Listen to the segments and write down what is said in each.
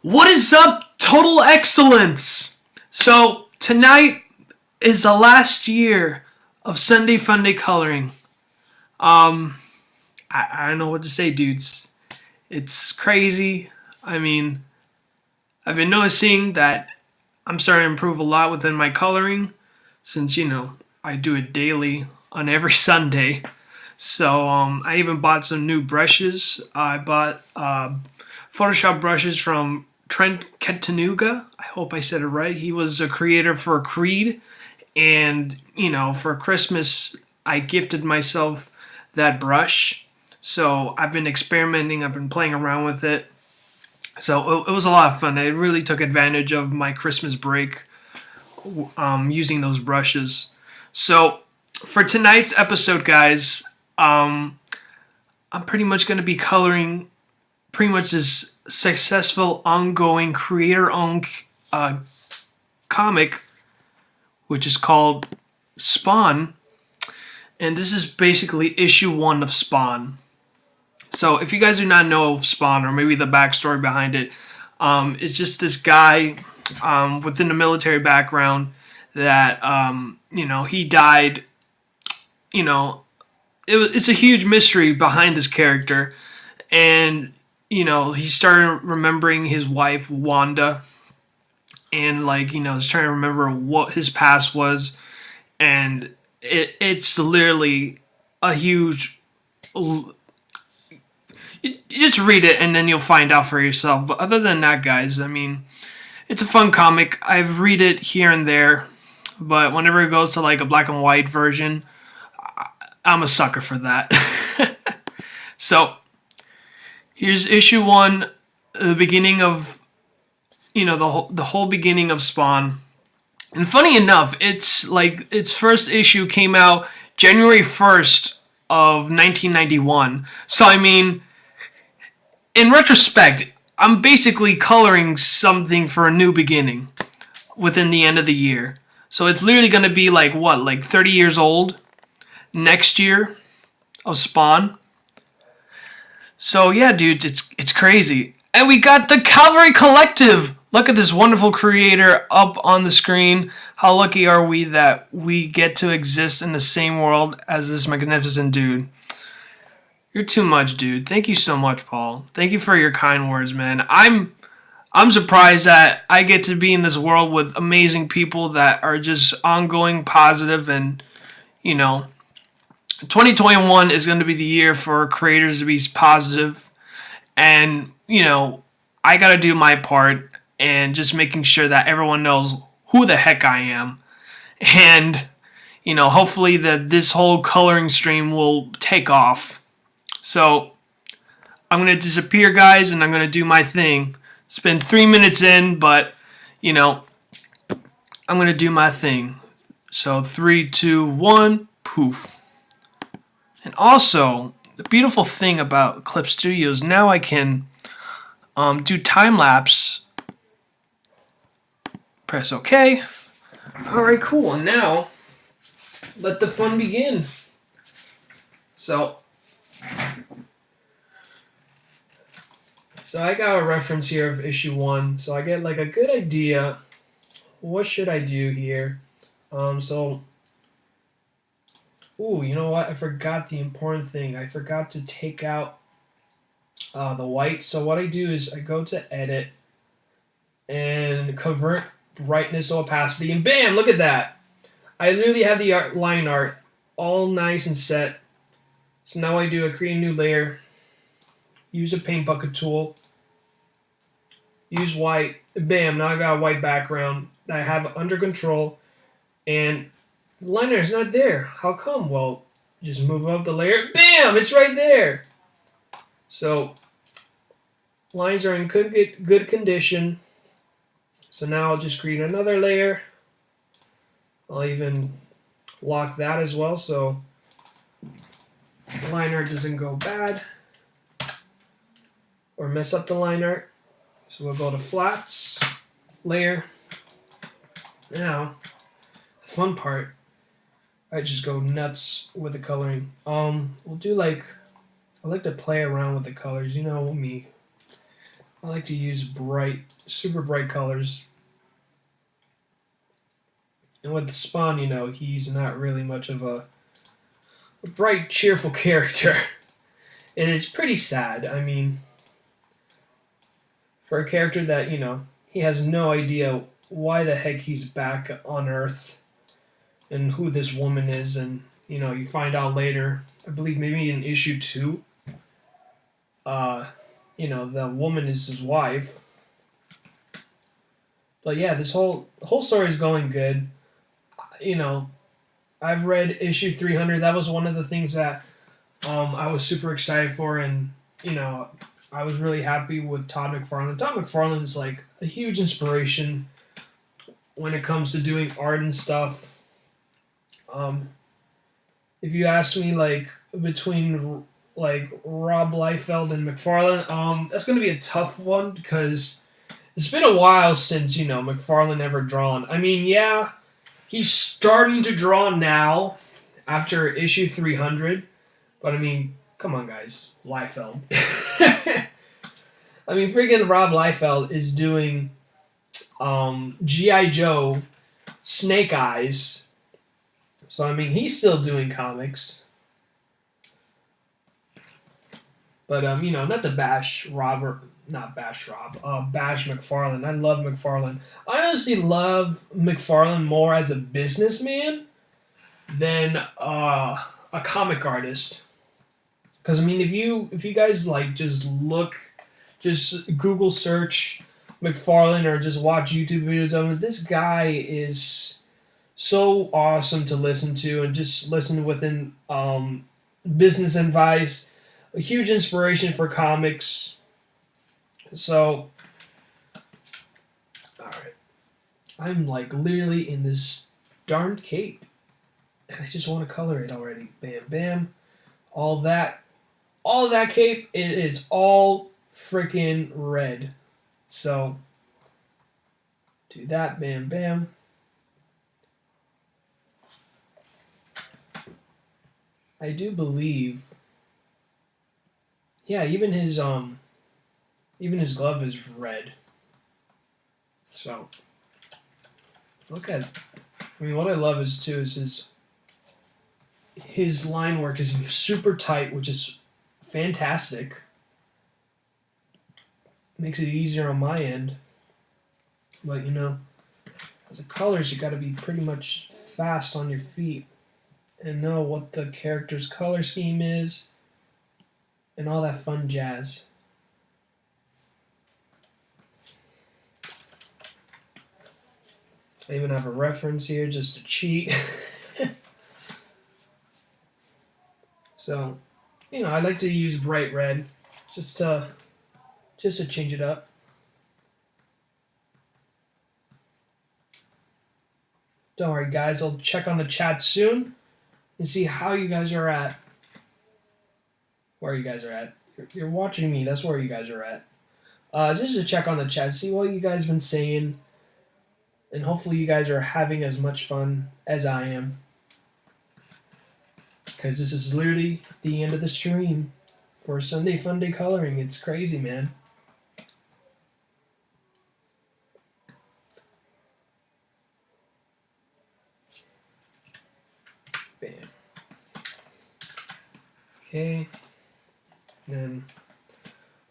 What is up, Total Excellence? So, tonight is the last year of Sunday Funday coloring. Um, I don't know what to say, dudes. It's crazy. I mean, I've been noticing that I'm starting to improve a lot within my coloring since, I do it daily on every Sunday. So, I even bought some new brushes. I bought Photoshop brushes from Trent Chattanooga. I hope I said it right. He was a creator for Creed. And, for Christmas, I gifted myself that brush. So I've been experimenting, I've been playing around with it. So it was a lot of fun. I really took advantage of my Christmas break using those brushes. So for tonight's episode, guys, I'm pretty much going to be coloring pretty much this successful, ongoing, creator-owned comic, which is called Spawn. And this is basically issue 1 of Spawn. So if you guys do not know of Spawn, or maybe the backstory behind it, it's just this guy within the military background that, he died. It's a huge mystery behind this character. And, he started remembering his wife, Wanda. And, he's trying to remember what his past was. And it's literally a huge... You just read it and then you'll find out for yourself. But other than that, guys, I mean, it's a fun comic. I've read it here and there. But whenever it goes to, a black and white version, I'm a sucker for that. So, here's issue 1, the beginning of, the whole beginning of Spawn. And funny enough, its first issue came out January 1st of 1991. So, I mean, in retrospect, I'm basically coloring something for a new beginning within the end of the year. So it's literally going to be 30 years old next year of Spawn. So yeah, dudes, it's crazy. And we got the Calvary Collective. Look at this wonderful creator up on the screen. How lucky are we that we get to exist in the same world as this magnificent dude. You're too much, dude. Thank you so much, Paul. Thank you for your kind words, man. I'm surprised that I get to be in this world with amazing people that are just ongoing, positive, and 2021 is going to be the year for creators to be positive. And, I got to do my part and just making sure that everyone knows who the heck I am. And, hopefully that this whole coloring stream will take off. So, I'm going to disappear, guys, and I'm going to do my thing. It's been 3 minutes in, but, I'm going to do my thing. So, 3, 2, 1, poof. And also, the beautiful thing about Clip Studios, now I can do time-lapse. Press OK. Alright, cool. And now, let the fun begin. So I got a reference here of issue 1. So I get a good idea. What should I do here? Ooh, you know what? I forgot the important thing. I forgot to take out the white. So what I do is I go to edit and convert brightness to opacity, and bam, look at that. I literally have the line art all nice and set. So now I create a new layer, use a paint bucket tool, use white, bam, now I got a white background that I have under control, and the liner is not there. How come? Well, just move up the layer, bam, it's right there. So lines are in good condition. So now I'll just create another layer. I'll even lock that as well so the line art doesn't go bad or mess up the line art. So we'll go to flats, layer. Now, the fun part, I just go nuts with the coloring. We'll do I like to play around with the colors, you know me. I like to use super bright colors. And with Spawn, he's not really much of a bright, cheerful character. It is pretty sad. I mean, for a character that, he has no idea why the heck he's back on Earth and who this woman is. And, you find out later, I believe maybe in issue 2, the woman is his wife. But yeah, this whole story is going good. I've read issue 300. That was one of the things that I was super excited for, and I was really happy with Todd McFarlane. Todd McFarlane is like a huge inspiration when it comes to doing art and stuff. If you ask me, like between like Rob Liefeld and McFarlane, that's going to be a tough one because it's been a while since McFarlane ever drawn. I mean, yeah, he's starting to draw now after issue 300, but I mean, come on, guys, Liefeld. I mean, freaking Rob Liefeld is doing G.I. Joe, Snake Eyes. So, I mean, he's still doing comics. But, not to bash Robert, not bash Rob, bash McFarlane. I love McFarlane. I honestly love McFarlane more as a businessman than a comic artist. Because, I mean, if you guys, like, just Google search McFarlane or just watch YouTube videos of him, this guy is so awesome to listen to and just listen within business advice. A huge inspiration for comics. So, alright. I'm like literally in this darn cape. And I just want to color it already. Bam, bam. All that cape, it is all freaking red. So, do that, bam, bam. I do believe, yeah, even his glove is red. So, look at, I mean, what I love is his line work is super tight, which is fantastic. Makes it easier on my end. But, as a colorist, you got to be pretty much fast on your feet and know what the character's color scheme is and all that fun jazz. I even have a reference here just to cheat. So, I like to use bright red just to change it up. Don't worry, guys. I'll check on the chat soon and see how you guys are at. Where you guys are at. You're watching me. That's where you guys are at. Just to check on the chat, see what you guys been saying. And hopefully you guys are having as much fun as I am. Because this is literally the end of the stream for Sunday Funday coloring. It's crazy, man. Bam. Okay. Then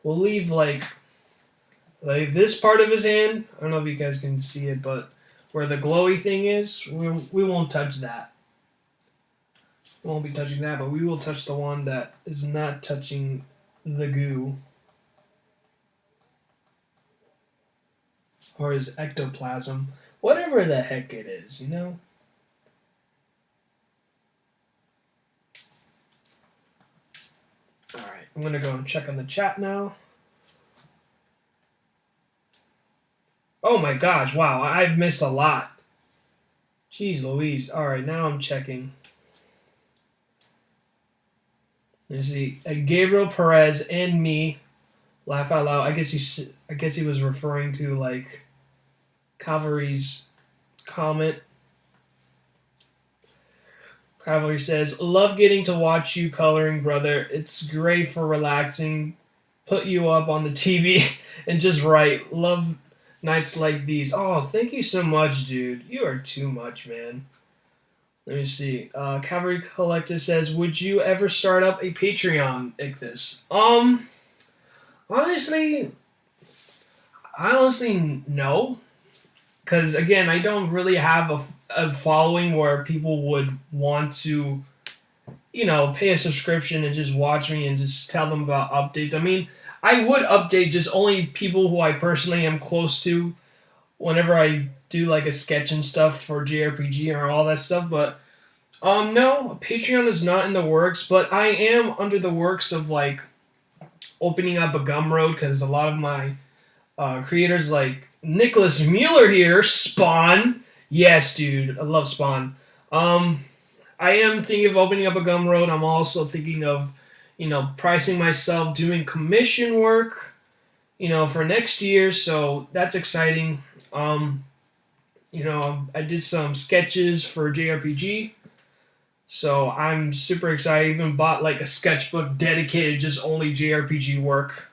we'll leave like this part of his hand. I don't know if you guys can see it, but where the glowy thing is, we won't touch that. We won't be touching that, but we will touch the one that is not touching the goo. Or his ectoplasm. Whatever the heck it is, Alright, I'm going to go and check on the chat now. Oh my gosh, wow, I've missed a lot. Jeez Louise. Alright, now I'm checking. Let's see. Gabriel Perez and me laugh out loud. I guess he was referring to like Cavalry's comment. Cavalry says, "Love getting to watch you coloring, brother. It's great for relaxing. put you up on the TV and just write, love nights like these. Oh, thank you so much, dude. You are too much, man. Let me see. Cavalry Collector says, would you ever start up a Patreon like this? Honestly, no. Because, again, I don't really have a following where people would want to, pay a subscription and just watch me and just tell them about updates. I mean, I would update just only people who I personally am close to whenever I do like a sketch and stuff for JRPG or all that stuff. But no, Patreon is not in the works. But I am under the works of like opening up a Gumroad because a lot of my creators like Nicholas Mueller here, Spawn. Yes, dude, I love Spawn. I am thinking of opening up a Gumroad. I'm also thinking of, pricing myself, doing commission work, for next year. So that's exciting. I did some sketches for JRPG. So I'm super excited. I even bought like a sketchbook dedicated just only JRPG work.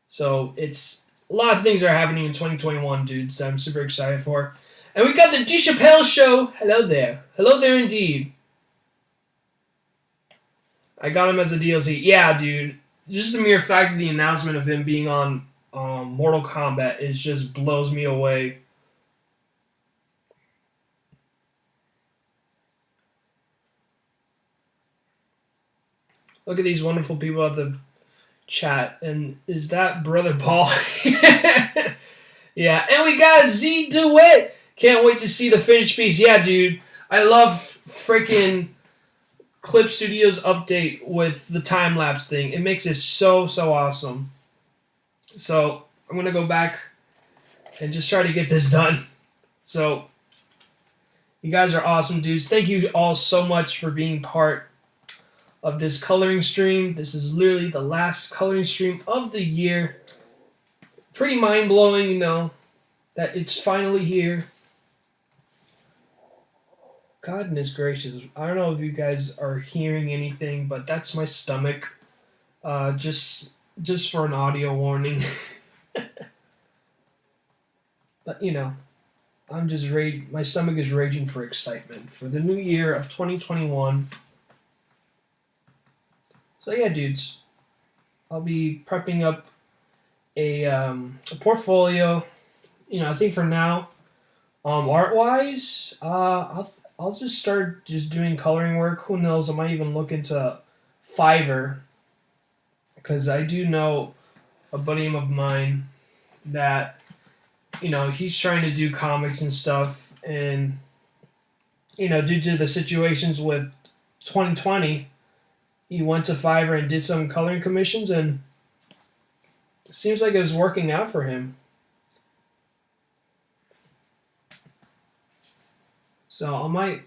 So it's a lot of things are happening in 2021, dudes. That I'm super excited for. And we got the G Chappelle Show. Hello there. Hello there indeed. I got him as a DLC. Yeah, dude. Just the mere fact of the announcement of him being on Mortal Kombat is just blows me away. Look at these wonderful people at the chat. And is that Brother Paul? Yeah. And we got Z Duet. Can't wait to see the finished piece. Yeah, dude. I love freaking Clip Studios update with the time-lapse thing. It makes it so, so awesome. So, I'm going to go back and just try to get this done. So, you guys are awesome, dudes. Thank you all so much for being part of this coloring stream. This is literally the last coloring stream of the year. Pretty mind-blowing, that it's finally here. Goodness gracious. I don't know if you guys are hearing anything, but that's my stomach. Just for an audio warning. But, I'm just my stomach is raging for excitement for the new year of 2021. So yeah, dudes. I'll be prepping up a portfolio. I think for now, art-wise, I'll just start just doing coloring work. Who knows? I might even look into Fiverr. Because I do know a buddy of mine that, he's trying to do comics and stuff. And, due to the situations with 2020, he went to Fiverr and did some coloring commissions. And it seems like it was working out for him. So I might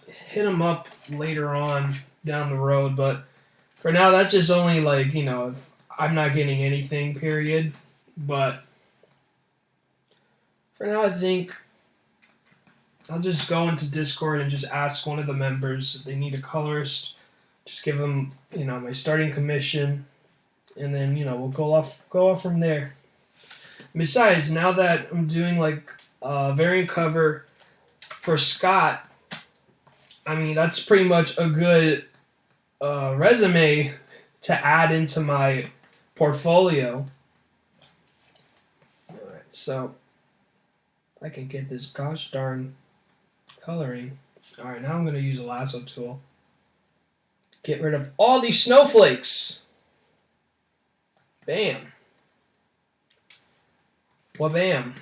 hit him up later on down the road, but for now that's just only like, if I'm not getting anything, period. But for now I think I'll just go into Discord and just ask one of the members if they need a colorist. Just give them, my starting commission, and then, we'll go off from there. Besides, now that I'm doing like a variant cover for Scott, I mean, that's pretty much a good resume to add into my portfolio. Alright, so I can get this gosh darn coloring. Alright, now I'm going to use a lasso tool. Get rid of all these snowflakes. Bam. Wabam.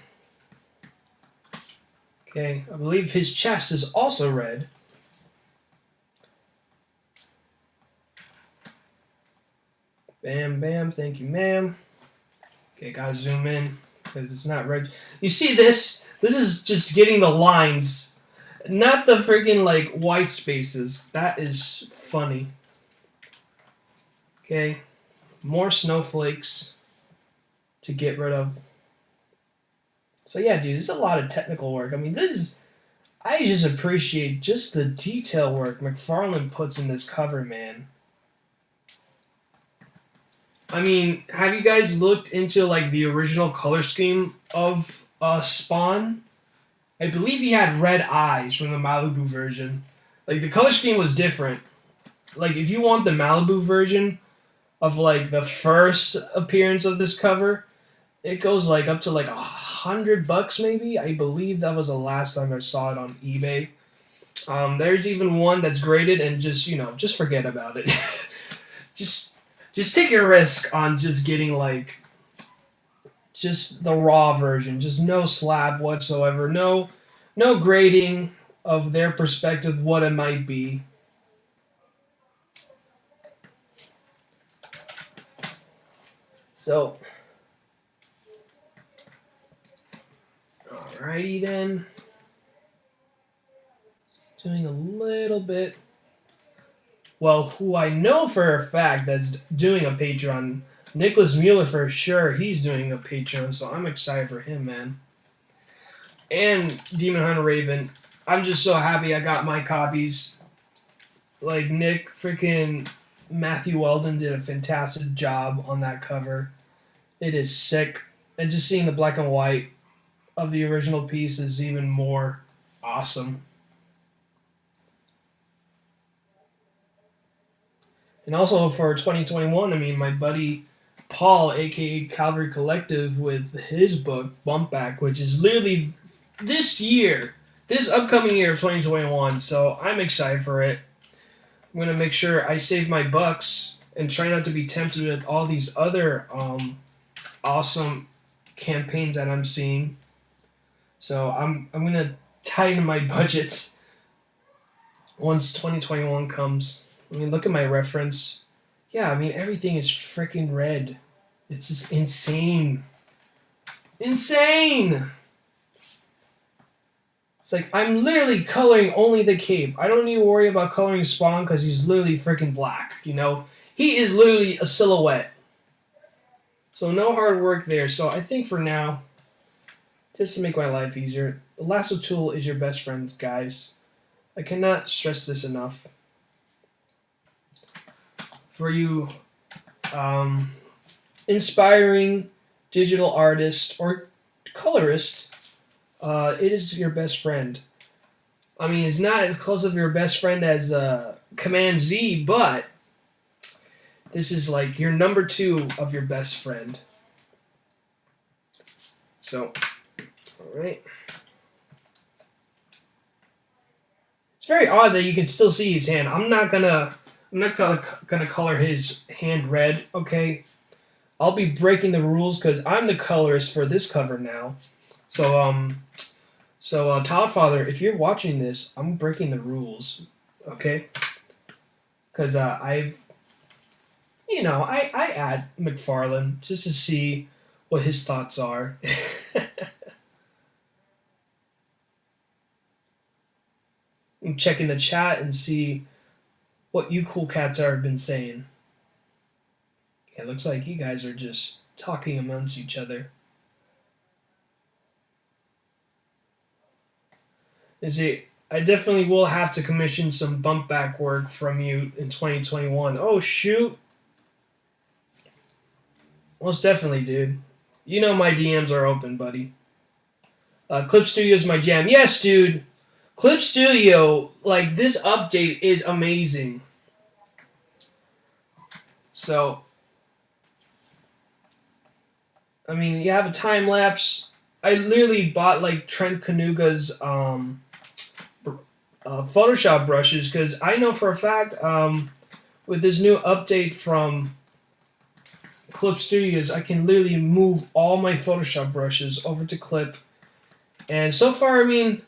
Okay, I believe his chest is also red. Bam, bam, thank you, ma'am. Okay, gotta zoom in, because it's not red. You see this? This is just getting the lines, not the freaking, like, white spaces. That is funny. Okay, more snowflakes to get rid of. So yeah, dude, it's a lot of technical work. I mean, I just appreciate just the detail work McFarlane puts in this cover, man. I mean, have you guys looked into like the original color scheme of Spawn? I believe he had red eyes from the Malibu version. Like the color scheme was different. Like if you want the Malibu version of like the first appearance of this cover, it goes like up to like $100 maybe. I believe that was the last time I saw it on eBay. There's even one that's graded and just forget about it. just just take a risk on just getting like just the raw version, just no slab whatsoever, no grading of their perspective what it might be. So, alrighty then. Doing a little bit. Well, who I know for a fact that's doing a Patreon, Nicholas Mueller for sure. He's doing a Patreon, so I'm excited for him, man. And Demon Hunter Raven. I'm just so happy I got my copies. Like Nick freaking Matthew Weldon did a fantastic job on that cover. It is sick. And just seeing the black and white of the original piece is even more awesome. And also for 2021, I mean, my buddy Paul, aka Calvary Collective, with his book Bumpback, which is literally this year, this upcoming year of 2021. So I'm excited for it. I'm gonna make sure I save my bucks and try not to be tempted with all these other awesome campaigns that I'm seeing. So I'm gonna tighten my budgets once 2021 comes. I mean, look at my reference. Yeah, I mean, everything is freaking red. It's just insane. Insane! It's like, I'm literally coloring only the cape. I don't need to worry about coloring Spawn because he's literally freaking black, you know? He is literally a silhouette. So no hard work there. So I think for now, just to make my life easier, the lasso tool is your best friend, guys. I cannot stress this enough. For you inspiring digital artist or colorist, it is your best friend. I mean, it's not as close of your best friend as Command Z, but this is like your number 2 of your best friend. So, all right. It's very odd that you can still see his hand. I'm not gonna color his hand red. Okay, I'll be breaking the rules because I'm the colorist for this cover now. So Todd Father, if you're watching this, I'm breaking the rules, okay? Because I add McFarlane just to see what his thoughts are. I'm checking the chat and see what you cool cats have been saying. It looks like you guys are just talking amongst each other. You see, I definitely will have to commission some bump back work from you in 2021. Oh, shoot. Most definitely, dude. You know my DMs are open, buddy. Clip Studio is my jam. Yes, dude. Clip Studio, like, this update is amazing. So, I mean, you have a time lapse. I literally bought, like, Trent Kanuga's Photoshop brushes because I know for a fact with this new update from Clip Studios, I can literally move all my Photoshop brushes over to Clip. And so far, I mean,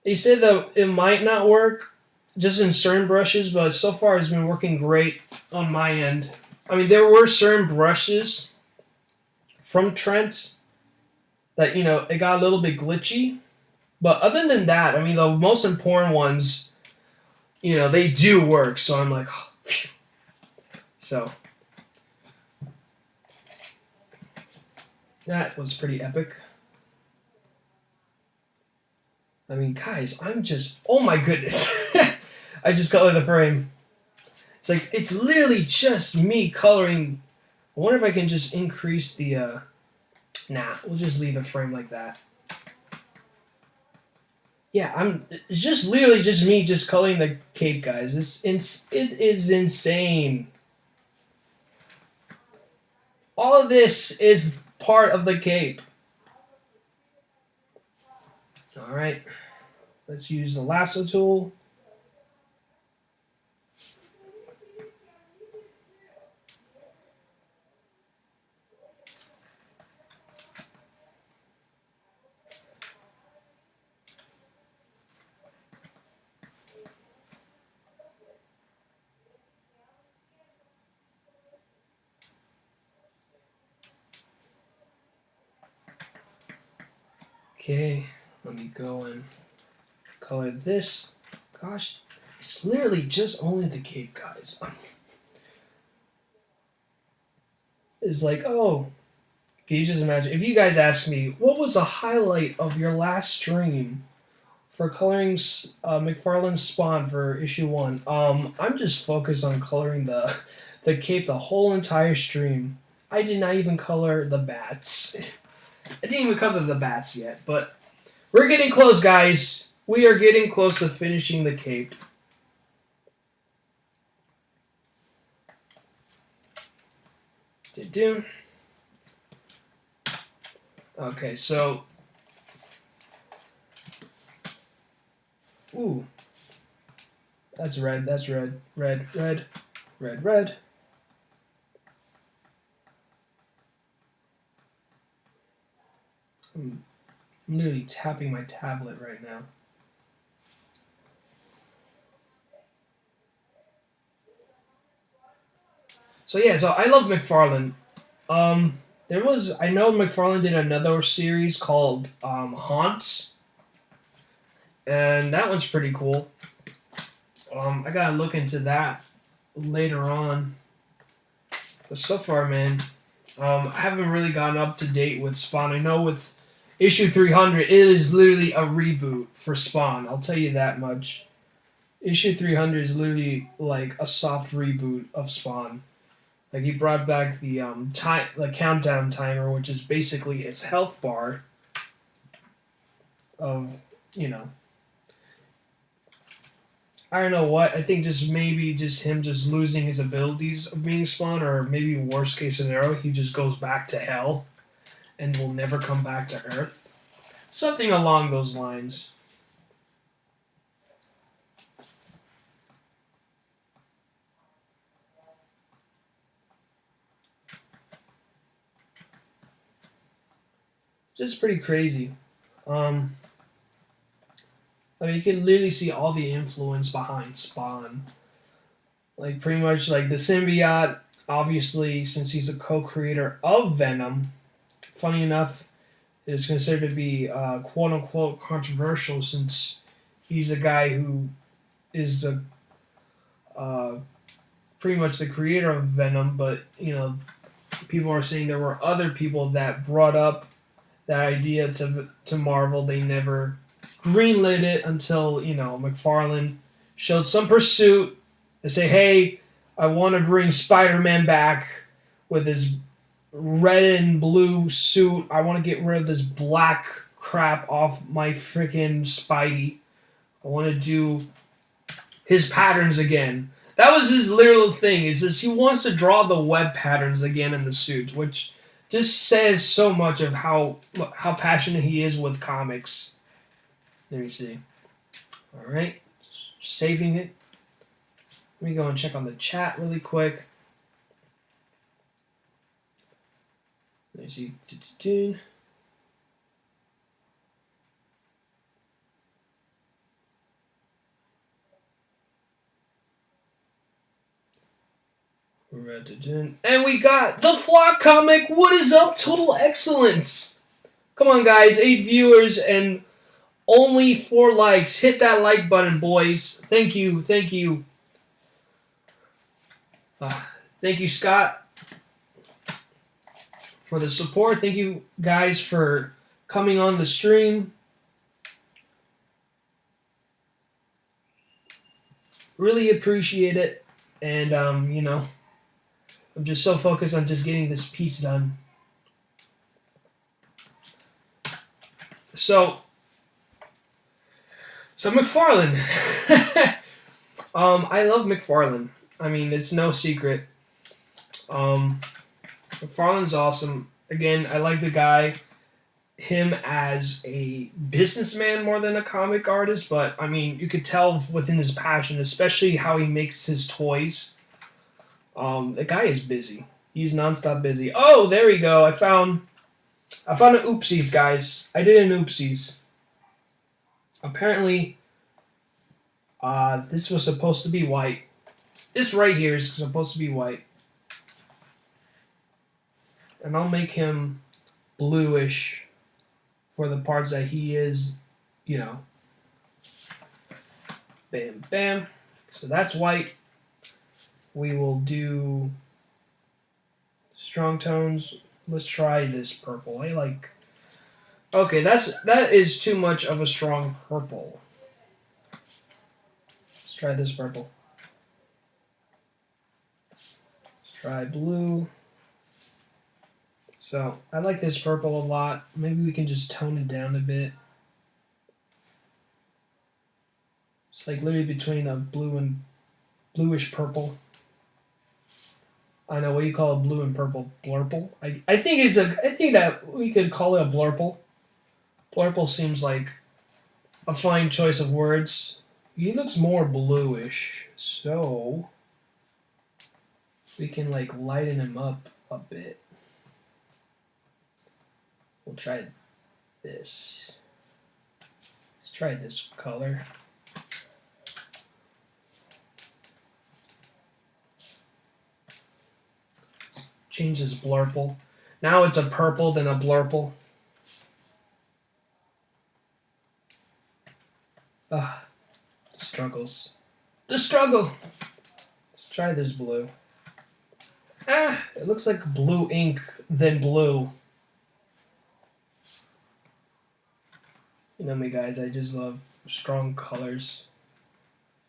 they said that it might not work just in certain brushes, but so far it's been working great on my end. I mean, there were certain brushes from Trent that, it got a little bit glitchy. But other than that, I mean, the most important ones, they do work. So I'm like, oh, phew. So that was pretty epic. I mean, guys, oh my goodness. I just colored the frame. It's like, it's literally just me coloring I wonder if I can just increase the, nah, we'll just leave the frame like that. Yeah, it's just literally just me just coloring the cape, guys. It is insane. All of this is part of the cape. Alright, let's use the lasso tool. Okay, let me go and color this. Gosh, it's literally just only the cape, guys. It's like, oh, can you just imagine? If you guys ask me, what was the highlight of your last stream for coloring McFarlane's Spawn for issue 1? I'm just focused on coloring the cape the whole entire stream. I did not even color the bats. I didn't even color the bats yet, but we're getting close, guys. We are getting close to finishing the cape. Okay, so... Ooh. That's red, that's red. Red, red, red, red. I'm literally tapping my tablet right now. So yeah, so I love McFarlane. I know McFarlane did another series called Haunts, and that one's pretty cool. I gotta look into that later on. But so far, man, I haven't really gotten up to date with Spawn. I know with issue 300, it is literally a reboot for Spawn. I'll tell you that much. Issue 300 is literally like a soft reboot of Spawn. Like he brought back the countdown timer, which is basically his health bar of, I don't know what. I think just maybe just him just losing his abilities of being Spawn, or maybe worst case scenario, he just goes back to hell and will never come back to Earth. Something along those lines. Just pretty crazy. I mean, you can literally see all the influence behind Spawn. Like, pretty much, like, the symbiote, obviously, since he's a co-creator of Venom, funny enough, is considered to be quote-unquote controversial, since he's a guy who is the pretty much the creator of Venom, but, people are saying there were other people that brought up that idea to Marvel. They never greenlit it until, McFarlane showed some pursuit. They say, hey, I want to bring Spider-Man back with his red and blue suit. I want to get rid of this black crap off my freaking Spidey. I want to do his patterns again. That was his literal thing, is this he wants to draw the web patterns again in the suit, which just says so much of how passionate he is with comics. Let me see. Alright, saving it. Let me go and check on the chat really quick. Let me see. And we got the Flock comic. What is up? Total excellence. Come on, guys. 8 viewers and only 4 likes. Hit that like button, boys. Thank you. Thank you. Thank you, Scott, for the support. Thank you, guys, for coming on the stream. Really appreciate it. And, I'm just so focused on just getting this piece done. So McFarlane. I love McFarlane. I mean, it's no secret. McFarlane's awesome. Again, I like the guy, him as a businessman more than a comic artist, but I mean, you could tell within his passion, especially how he makes his toys. The guy is busy. He's nonstop busy. Oh, there we go. I found an oopsies, guys. I did an oopsies. Apparently, this was supposed to be white. This right here is supposed to be white. And I'll make him bluish for the parts that he is, Bam, bam. So that's white. We will do strong tones. Let's try this purple. Okay, that is too much of a strong purple. Let's try this purple. Let's try blue. So I like this purple a lot. Maybe we can just tone it down a bit. It's like literally between a blue and bluish purple. I know what you call a blue and purple. Blurple. I think that we could call it a blurple. Blurple seems like a fine choice of words. He looks more bluish, so we can lighten him up a bit. We'll try this. Let's try this color. Change this blurple. Now it's a purple, then a blurple. Ah, the struggles. The struggle! Let's try this blue. It looks like blue ink, then blue. You know me, guys, I just love strong colors.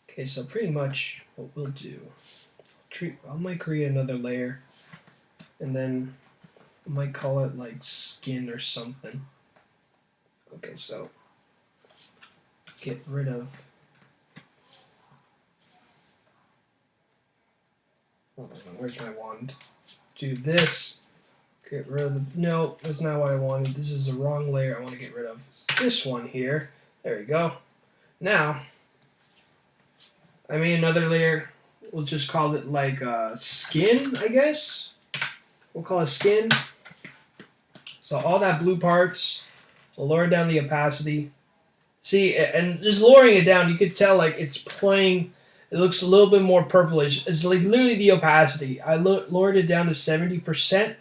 Okay, so pretty much what we'll do, I might create another layer, and then I might call it skin or something. Okay, so get rid of, where's my wand? Do this. Get rid of the, no, that's not what I wanted. This is the wrong layer I want to get rid of. It's this one here. There we go. Now, I made another layer. We'll just call it skin, I guess. We'll call it skin. So all that blue parts, we'll lower down the opacity. See, and just lowering it down, you could tell it's playing, it looks a little bit more purplish. It's literally the opacity. I lowered it down to 70%.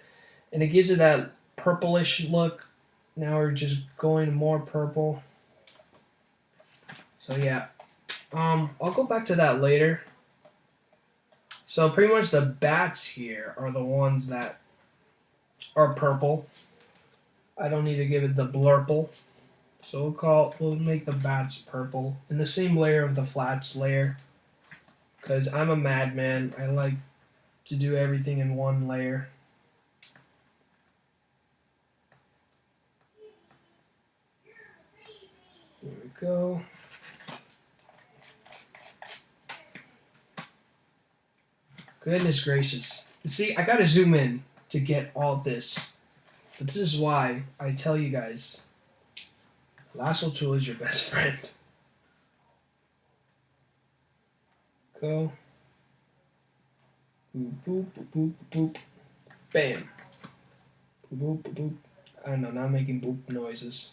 And it gives it that purplish look. Now we're just going more purple. So yeah. I'll go back to that later. So pretty much the bats here are the ones that are purple. I don't need to give it the blurple. So we'll make the bats purple. In the same layer of the flats layer. Because I'm a madman. I like to do everything in one layer. There we go. Goodness gracious. See, I gotta zoom in to get all this. But this is why I tell you guys, lasso tool is your best friend. Go. Boop, boop, boop, boop, boop. Bam. Boop, boop, boop. I don't know, now I'm making boop noises.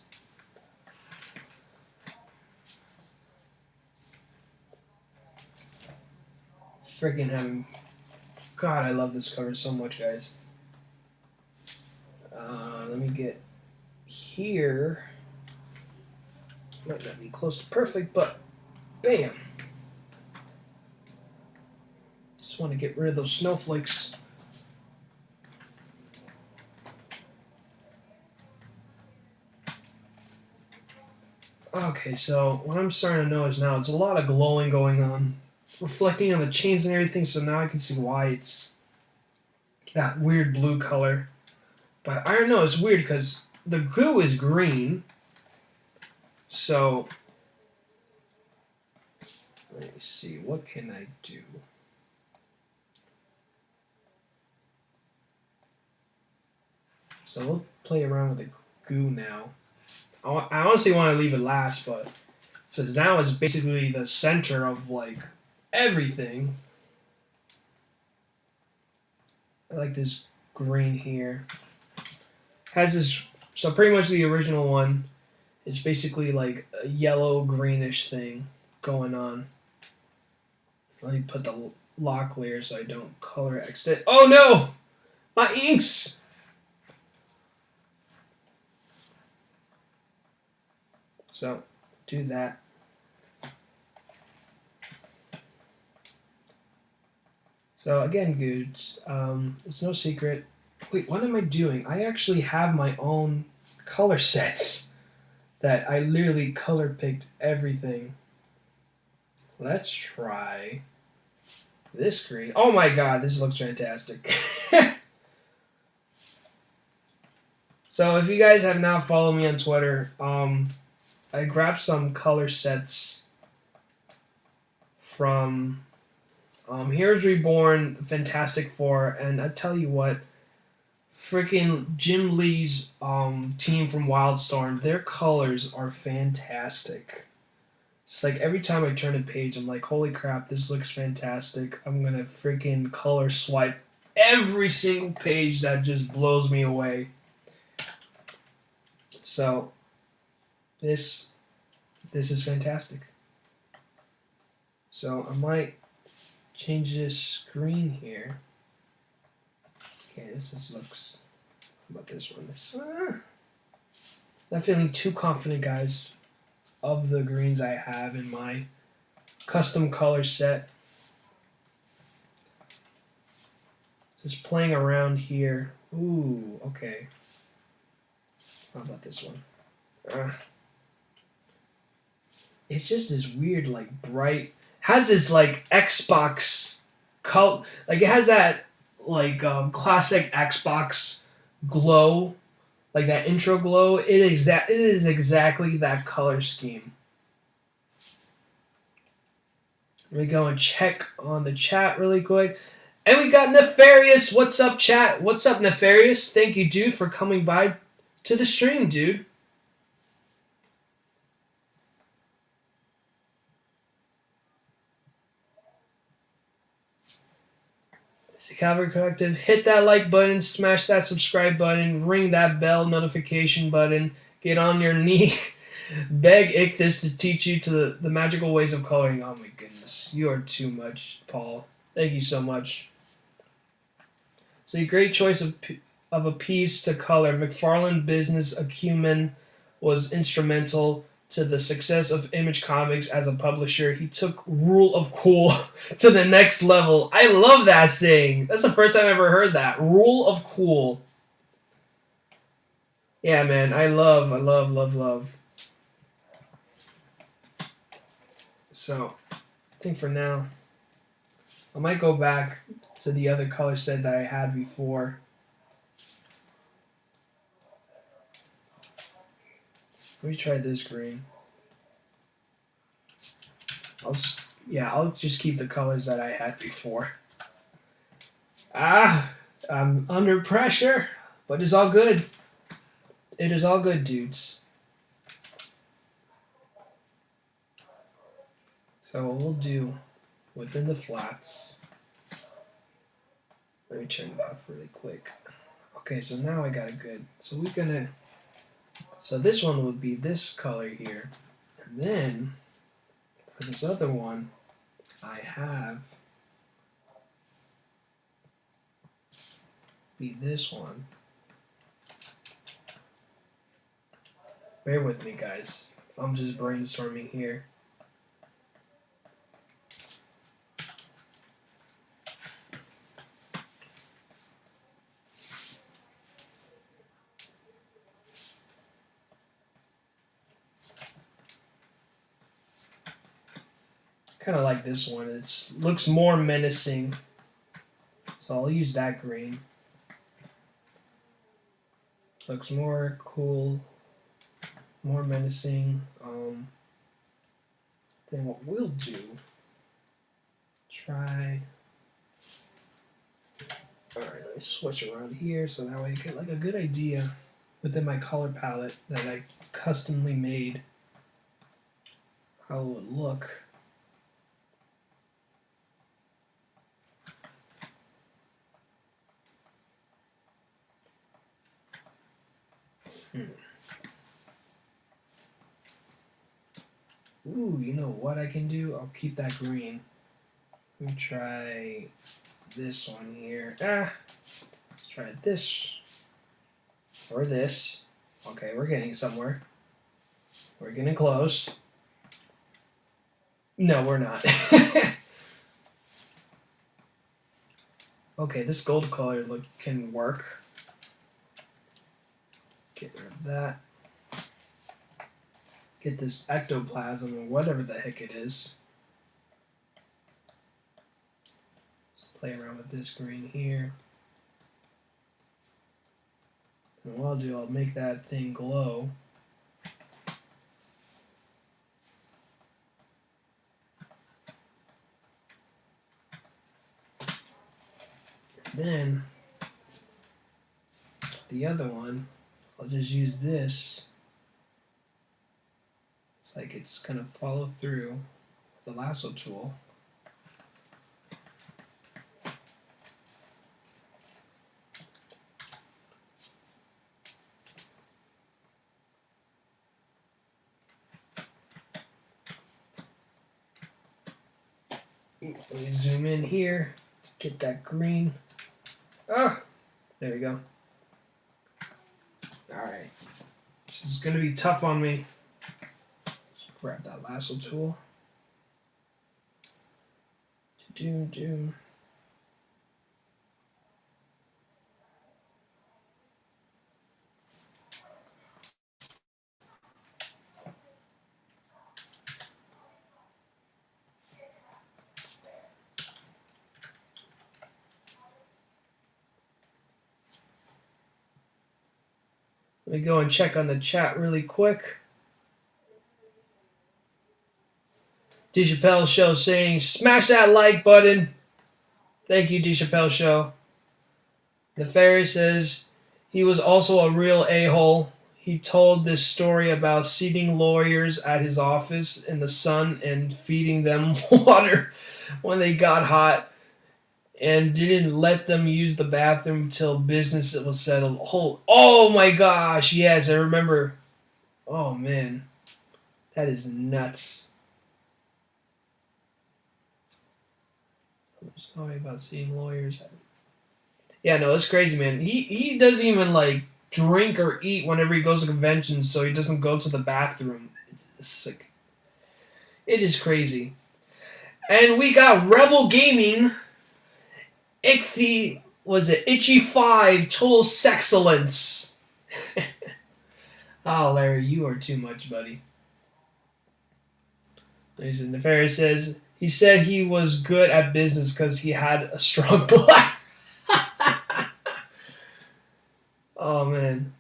Freaking having, God, I love this cover so much, guys. Let me get here. Might not be close to perfect, but bam. Just want to get rid of those snowflakes. Okay, so what I'm starting to notice now, it's a lot of glowing going on. Reflecting on the chains and everything, so now I can see why it's that weird blue color. But I don't know, it's weird because the glue is green. So, let me see, what can I do? So we'll play around with the glue now. I honestly want to leave it last, but since now it's basically the center of like everything. I like this green here. Has this, so pretty much the original one is basically like a yellow greenish thing going on. Let me put the lock layer so I don't color exit. Oh no! My inks! So, do that. So again, dudes, it's no secret. Wait, what am I doing? I actually have my own color sets that I literally color picked everything. Let's try this green. Oh my god, this looks fantastic. So if you guys have not followed me on Twitter, I grabbed some color sets from Heroes Reborn, the Fantastic Four, and I tell you what, freaking Jim Lee's team from Wildstorm, their colors are fantastic. It's like every time I turn a page, I'm like, holy crap, this looks fantastic. I'm gonna freaking color swipe every single page. That just blows me away. So, this is fantastic. So I might change this screen here. Okay, this looks. How about this one? Not feeling too confident, guys, of the greens I have in my custom color set. Just playing around here. Ooh, okay. How about this one? It's just this weird, like, bright. Has this like Xbox color, like it has that like classic Xbox glow, like that intro glow. It is exactly that color scheme. Let me go and check on the chat really quick. And we got Nefarious. What's up, chat? What's up, Nefarious? Thank you, dude, for coming by to the stream, dude. It's the Calvary Collective. Hit that like button, smash that subscribe button, ring that bell notification button, get on your knee, beg Ichthus to teach you to the magical ways of coloring. Oh my goodness, you are too much, Paul. Thank you so much. So a great choice of a piece to color. McFarlane Business Acumen was instrumental to the success of Image Comics as a publisher. He took Rule of Cool to the next level. I love that saying. That's the first time I ever heard that. Rule of Cool. Yeah, man. I love. So, I think for now, I might go back to the other color set that I had before. Let me try this green. I'll just keep the colors that I had before. I'm under pressure, but it's all good. It is all good, dudes. So what we'll do within the flats. Let me turn it off really quick. Okay, so now I got it good. So we're gonna. So this one would be this color here, and then for this other one, I have be this one. Bear with me, guys. I'm just brainstorming here. Kind of like this one. It looks more menacing. So I'll use that green. Looks more cool, more menacing. Then what we'll do, try. Alright, let me switch around here so that way I get like a good idea within my color palette that I customly made how it would look. Ooh, you know what I can do? I'll keep that green. Let me try this one here. Let's try this. Or this. Okay, we're getting somewhere. We're getting close. No, we're not. Okay, this gold color look can work. Get rid of that. Get this ectoplasm or whatever the heck it is. Let's play around with this green here. And what I'll do, I'll make that thing glow. Then the other one, I'll just use this. It's like it's gonna follow through with the lasso tool. Let me zoom in here to get that green. Ah, there we go. Alright. This is going to be tough on me. Just grab that lasso tool. Do. Let me go and check on the chat really quick. D. Chappelle Show saying, smash that like button. Thank you, D. Chappelle Show. The fairy says, he was also a real a-hole. He told this story about seating lawyers at his office in the sun and feeding them water when they got hot, and didn't let them use the bathroom until business was settled. Oh my gosh, yes, I remember. Oh man, that is nuts. Sorry about seeing lawyers. Yeah, no, it's crazy, man. He doesn't even like drink or eat whenever he goes to conventions, so he doesn't go to the bathroom. It's sick. It is crazy. And we got Rebel Gaming. Itchy 5 Total Sexcellence. Oh, Larry, you are too much, buddy. Listen, the fairy says he said he was good at business because he had a strong black. Oh man.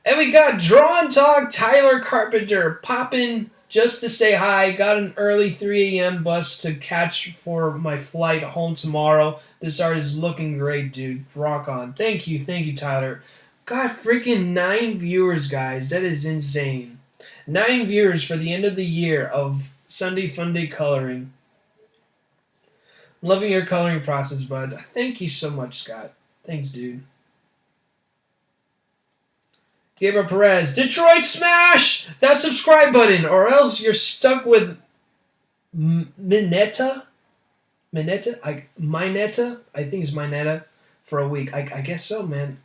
And we got Drawn Talk Tyler Carpenter popping just to say hi. Got an early 3 a.m. bus to catch for my flight home tomorrow. This art is looking great, dude. Rock on. Thank you, Tyler. Got freaking 9 viewers, guys. That is insane. 9 viewers for the end of the year of Sunday Funday coloring. Loving your coloring process, bud. Thank you so much, Scott. Thanks, dude. Gabriel Perez, Detroit, smash that subscribe button, or else you're stuck with Mineta. I think it's Mineta for a week. I guess so, man.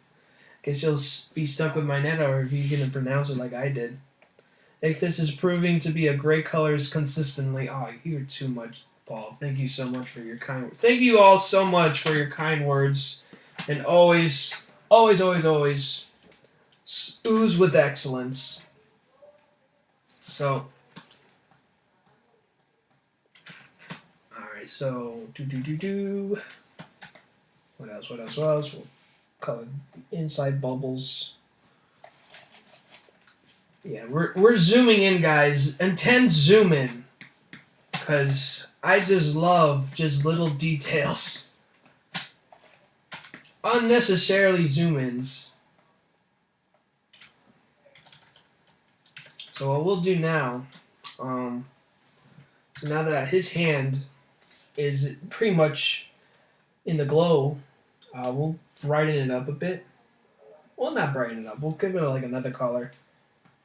I guess you'll be stuck with Mineta, or if you're gonna pronounce it like I did. If this is proving to be a great colors consistently. Oh, you're too much, Paul. Thank you so much for your kind words. Thank you all so much for your kind words, and always ooze with excellence. So, alright, so, What else? We'll color the inside bubbles. Yeah, we're zooming in, guys. Intense zoom in, because I just love just little details. Unnecessarily zoom ins. So what we'll do now, so now that his hand is pretty much in the glow, we'll brighten it up a bit. Well, not brighten it up. We'll give it like another color.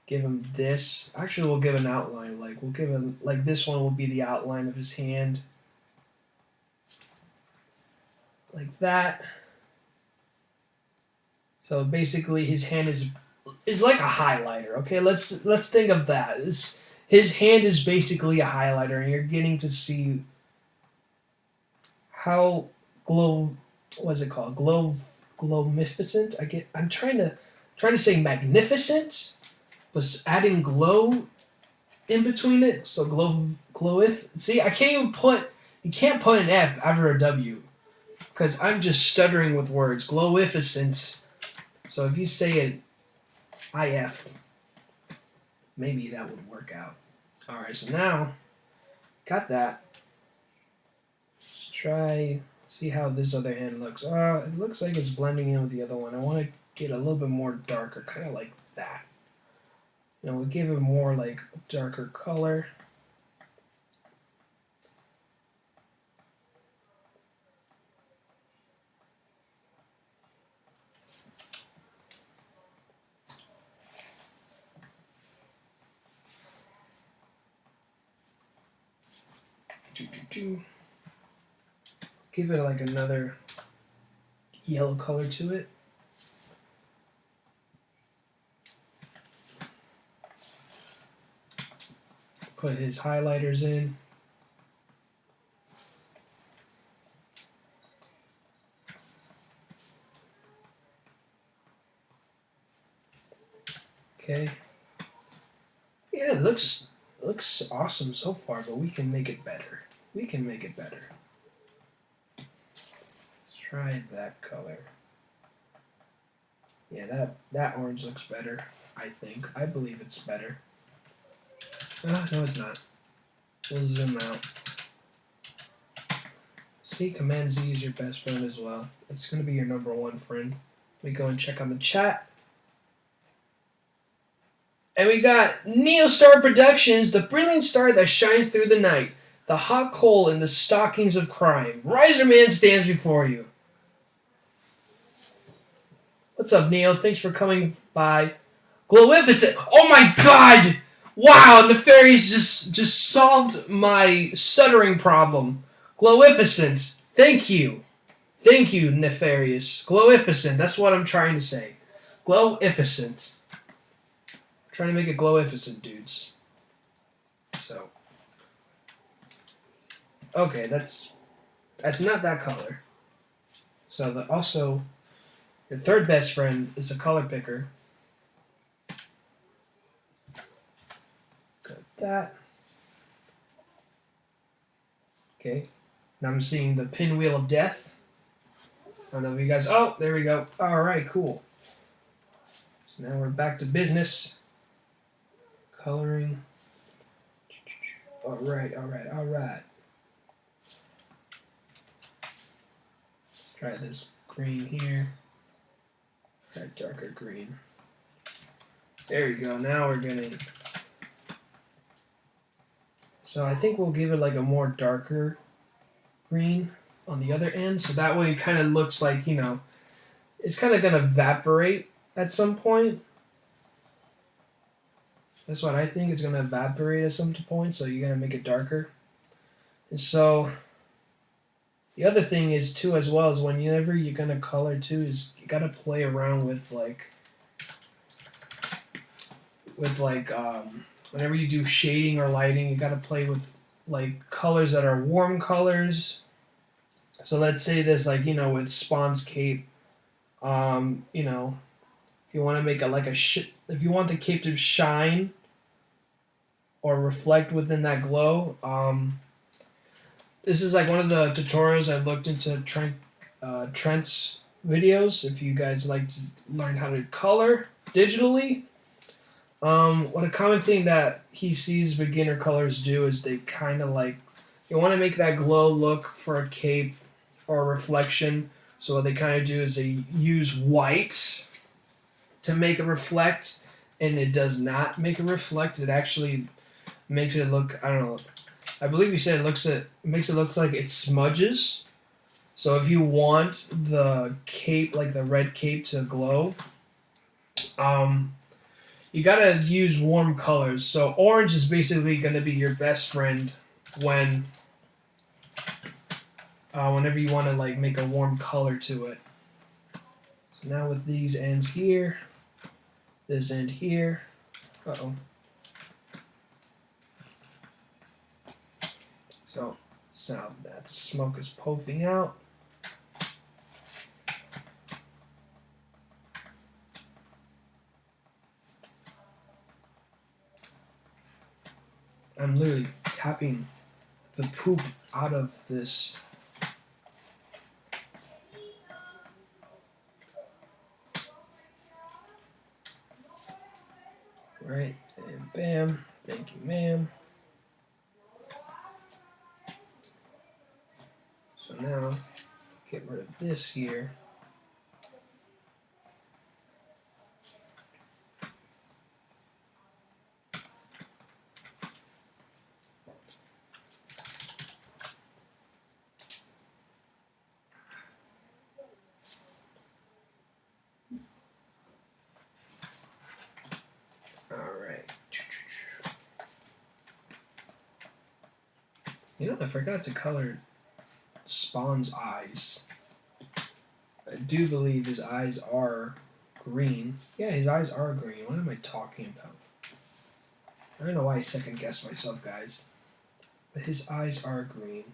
Give him this. Actually, we'll give an outline. Like we'll give him like this one will be the outline of his hand, like that. So basically, his hand is like a highlighter. Okay, let's think of that. His hand is basically a highlighter, and you're getting to see how what's it called? Glowmificent. I'm trying to say magnificent, but adding glow in between it. So glowif. See, I can't even you can't put an F after a W, because I'm just stuttering with words. Glowificent. So if you say it IF, maybe that would work out. Alright, so now, got that. Let's try, see how this other hand looks. It looks like it's blending in with the other one. I want to get a little bit more darker, kind of like that. You know, we'll give it more like a darker color. Give it like another yellow color to it. Put his highlighters in. Okay. Yeah, it looks awesome so far, but we can make it better. We can make it better. Let's try that color. Yeah, that orange looks better, I think. I believe it's better. No, it's not. We'll zoom out. See, Command Z is your best friend as well. It's going to be your #1 friend. We go and check on the chat. And we got Neostar Productions, the brilliant star that shines through the night, the hot coal in the stockings of crime. Riser Man stands before you. What's up, Neo? Thanks for coming by. Glowificent. Oh my god! Wow, Nefarious just solved my stuttering problem. Glowificent. Thank you. Thank you, Nefarious. Glowificent. That's what I'm trying to say. Glowificent. Trying to make it glowificent, dudes. So, okay, that's not that color. So also, your third best friend is a color picker. Got that. Okay, now I'm seeing the pinwheel of death. I don't know if you guys. Oh, there we go. All right, cool. So now we're back to business. Coloring. All right. Let's try this green here. Try darker green. There we go. Now we're getting. So I think we'll give it like a more darker green on the other end, so that way it kind of looks like, you know, it's kind of gonna evaporate at some point. That's what I think. It's going to evaporate at some point, so you're going to make it darker. And so the other thing is, too, as well, is whenever you're going to color, too, is you got to play around with, whenever you do shading or lighting, you got to play with, like, colors that are warm colors. So let's say this, like, you know, with Spawn's cape, you know, if you want to make it like if you want the cape to shine or reflect within that glow, this is like one of the tutorials I looked into Trent's videos. If you guys like to learn how to color digitally, What a common thing that he sees beginner colors do is they kind of like they want to make that glow look for a cape or reflection. So what they kind of do is they use white to make it reflect, and it does not make it reflect. It actually makes it look. I don't know. I believe you said it makes it look like it smudges. So if you want the cape, like the red cape, to glow, um, you gotta use warm colors. So orange is basically gonna be your best friend when, whenever you want to like make a warm color to it. So now with these ends here, this end here, uh-oh. So now that the smoke is puffing out. I'm literally tapping the poop out of this. Right, and bam, thank you, ma'am. So now, get rid of this here. Alright. You know, I forgot to color Spawn's eyes. I do believe his eyes are green. Yeah, his eyes are green. What am I talking about? I don't know why I second guess myself, guys. But his eyes are green.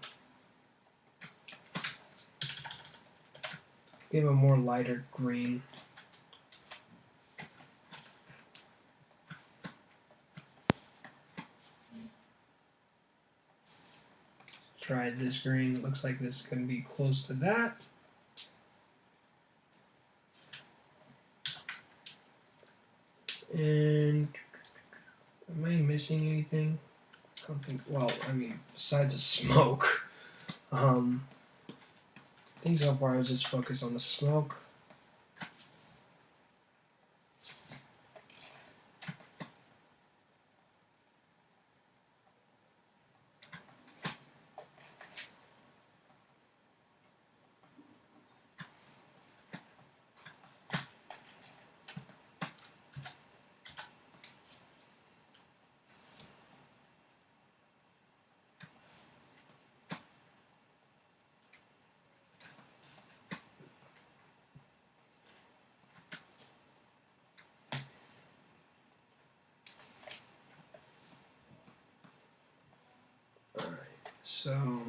Give him a more lighter green. Try this green. Looks like this is going to be close to that. And am I missing anything? I don't think. Well, I mean, besides the smoke. I think so far I was just focused on the smoke. So,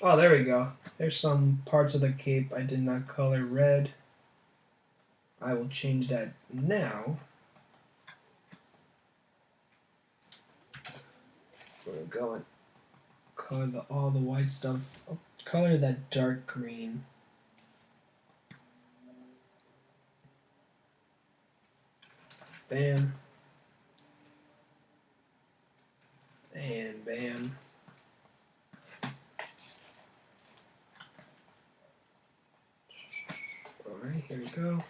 oh, there we go. There's some parts of the cape I did not color red. I will change that now. We're going to go and color all the white stuff. I'll color that dark green. Bam. And bam. Alright, here we go.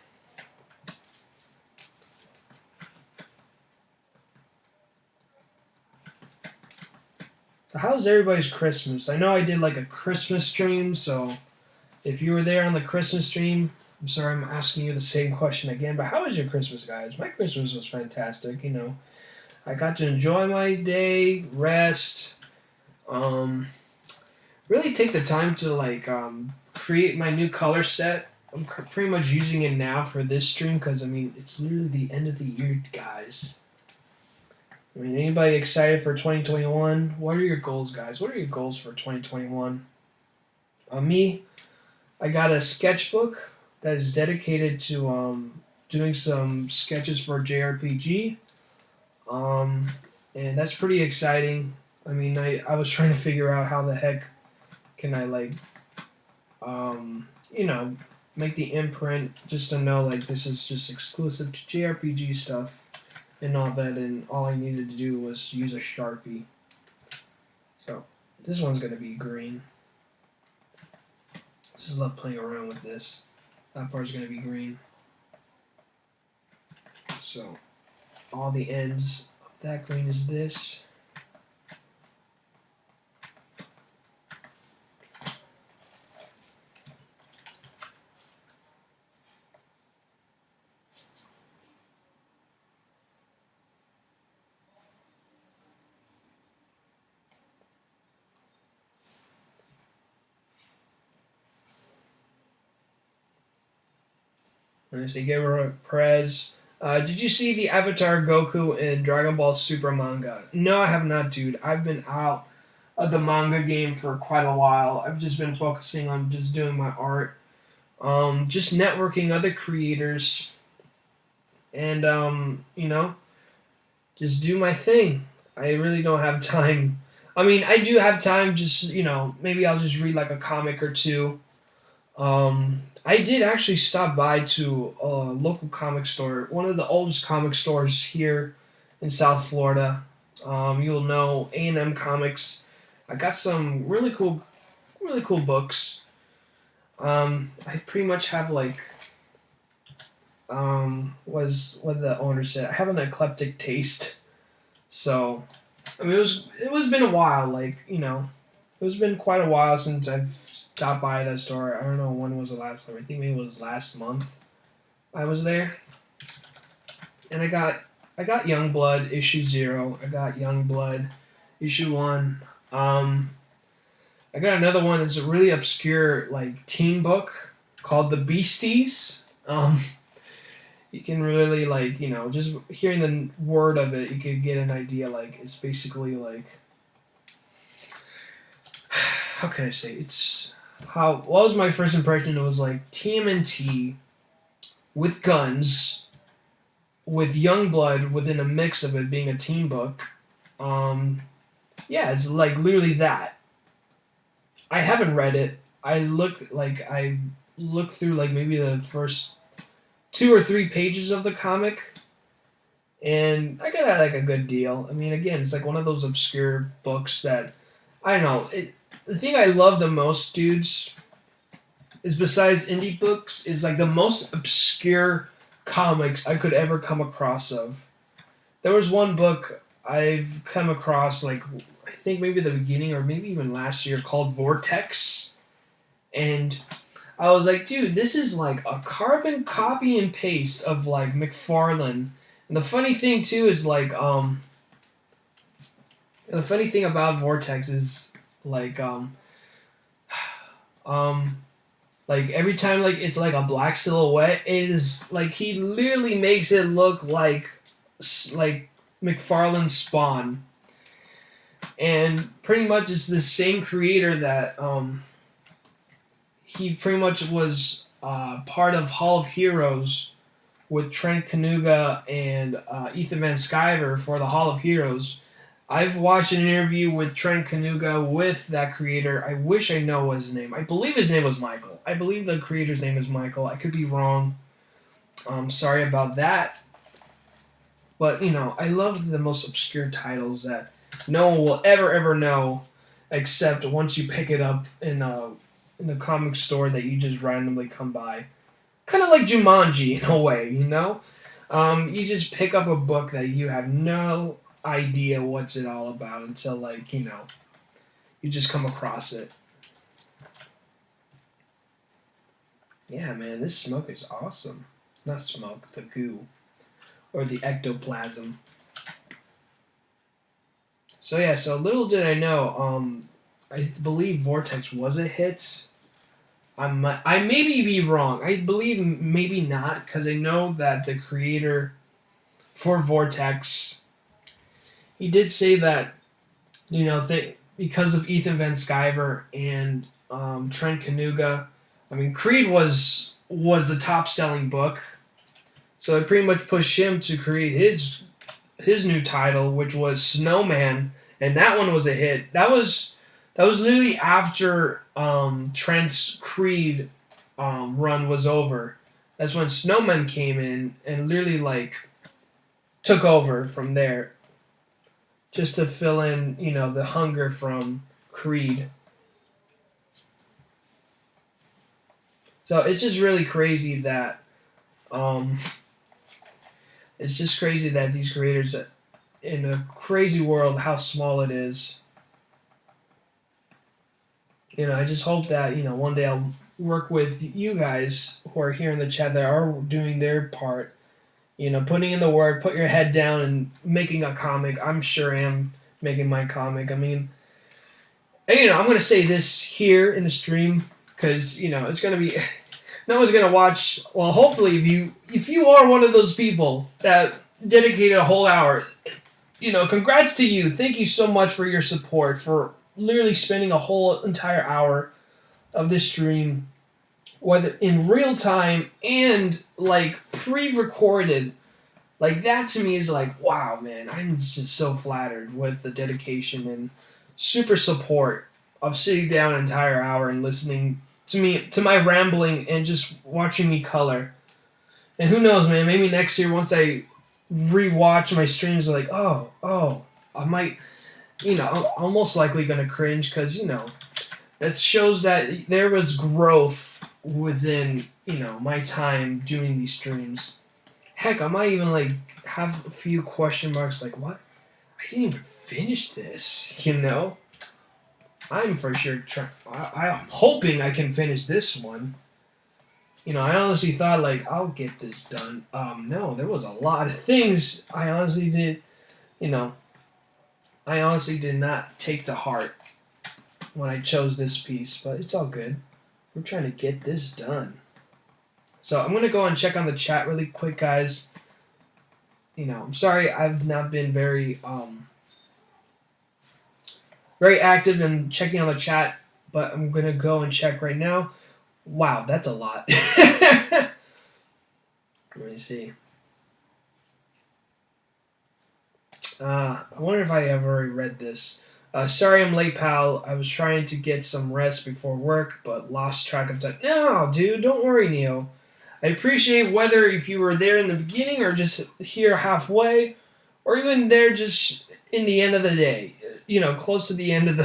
So how's everybody's Christmas? I know I did like a Christmas stream, so if you were there on the Christmas stream, I'm sorry I'm asking you the same question again, but how was your Christmas, guys? My Christmas was fantastic, you know. I got to enjoy my day, rest, really take the time to like create my new color set. I'm pretty much using it now for this stream because I mean it's literally the end of the year, guys. I mean, anybody excited for 2021? What are your goals, guys? What are your goals for 2021? Me, I got a sketchbook that is dedicated to doing some sketches for JRPG. And that's pretty exciting. I mean, I was trying to figure out how the heck can I like, you know, make the imprint just to know like this is just exclusive to JRPG stuff and all that, and all I needed to do was use a Sharpie. So this one's gonna be green. Just love playing around with this. That part's gonna be green. So all the ends of that green is this. I say Gabriel Perez. Did you see the Avatar Goku in Dragon Ball Super manga? No, I have not, dude. I've been out of the manga game for quite a while. I've just been focusing on just doing my art, just networking other creators, and just do my thing. I really don't have time. I mean, I do have time. Just maybe I'll just read like a comic or two. I did actually stop by to a local comic store, one of the oldest comic stores here in South Florida. You'll know A&M Comics. I got some really cool books. I pretty much have like, was what the owner said. I have an eclectic taste, so I mean it was been a while. Like it's been quite a while since I've stopped by that store. I don't know when was the last time. I think maybe it was last month I was there. And I got Youngblood issue 0. I got Youngblood issue 1. I got another one. It's a really obscure like teen book called The Beasties. You can really like, just hearing the word of it, you could get an idea. Like it's basically like, how can I say? It's what was my first impression? It was like TMNT with guns, with Youngblood within a mix of it being a teen book. Yeah, it's like literally that. I haven't read it. I looked through like maybe the first 2 or 3 pages of the comic, and I got like a good deal. I mean, again, it's like one of those obscure books that I don't know. The thing I love the most, dudes, is besides indie books, is like the most obscure comics I could ever come across of. There was one book I've come across, like, I think maybe the beginning or maybe even last year, called Vortex. And I was like, dude, this is like a carbon copy and paste of like McFarlane. And the funny thing too is like, the funny thing about Vortex is like like every time like it's like a black silhouette, it is like he literally makes it look like McFarlane's Spawn. And pretty much it's the same creator that he pretty much was part of Hall of Heroes with Trent Kanuga and Ethan Van Sciver for the Hall of Heroes. I've watched an interview with Trent Kanuga with that creator. I wish I know his name. I believe his name was Michael. I believe the creator's name is Michael. I could be wrong. Sorry about that. But, I love the most obscure titles that no one will ever know except once you pick it up in a comic store that you just randomly come by. Kind of like Jumanji in a way, You just pick up a book that you have no idea what's it all about until like you just come across it. Yeah, man, this smoke is awesome. Not smoke, the goo or the ectoplasm. So yeah, so little did I know, I believe Vortex was a hit. I maybe be wrong. I believe maybe not, because I know that the creator for Vortex, he did say that, because of Ethan Van Sciver and Trent Kanuga, I mean, Creed was a top-selling book, so it pretty much pushed him to create his new title, which was Snowman, and that one was a hit. That was literally after Trent's Creed run was over. That's when Snowman came in and literally like took over from there, just to fill in, the hunger from Creed. So it's just really crazy that um, it's just crazy that these creators, in a crazy world, how small it is. I just hope that one day I'll work with you guys who are here in the chat that are doing their part. Putting in the work, put your head down and making a comic. I'm sure I am making my comic. I mean, and, I'm going to say this here in the stream because, it's going to be, no one's going to watch. Well, hopefully if you are one of those people that dedicated a whole hour, congrats to you. Thank you so much for your support, for literally spending a whole entire hour of this stream, whether in real time and like pre-recorded. Like that to me is like, wow, man, I'm just so flattered with the dedication and super support of sitting down an entire hour and listening to my rambling and just watching me color. And who knows, man, maybe next year once I rewatch my streams, like, I might, I'm most likely gonna cringe because that shows that there was growth within my time doing these streams. Heck, I might even like have a few question marks like, what? I didn't even finish this, I'm for sure I'm hoping I can finish this one. I honestly thought like I'll get this done. No, there was a lot of things I honestly did, I honestly did not take to heart when I chose this piece, but it's all good. We're trying to get this done. So I'm going to go and check on the chat really quick, guys. I'm sorry I've not been very active in checking on the chat, but I'm going to go and check right now. Wow, that's a lot. Let me see. I wonder if I have already read this. Sorry I'm late, pal. I was trying to get some rest before work, but lost track of time. No, dude, don't worry, Neo. I appreciate whether if you were there in the beginning or just here halfway, or even there just in the end of the day, close to the end of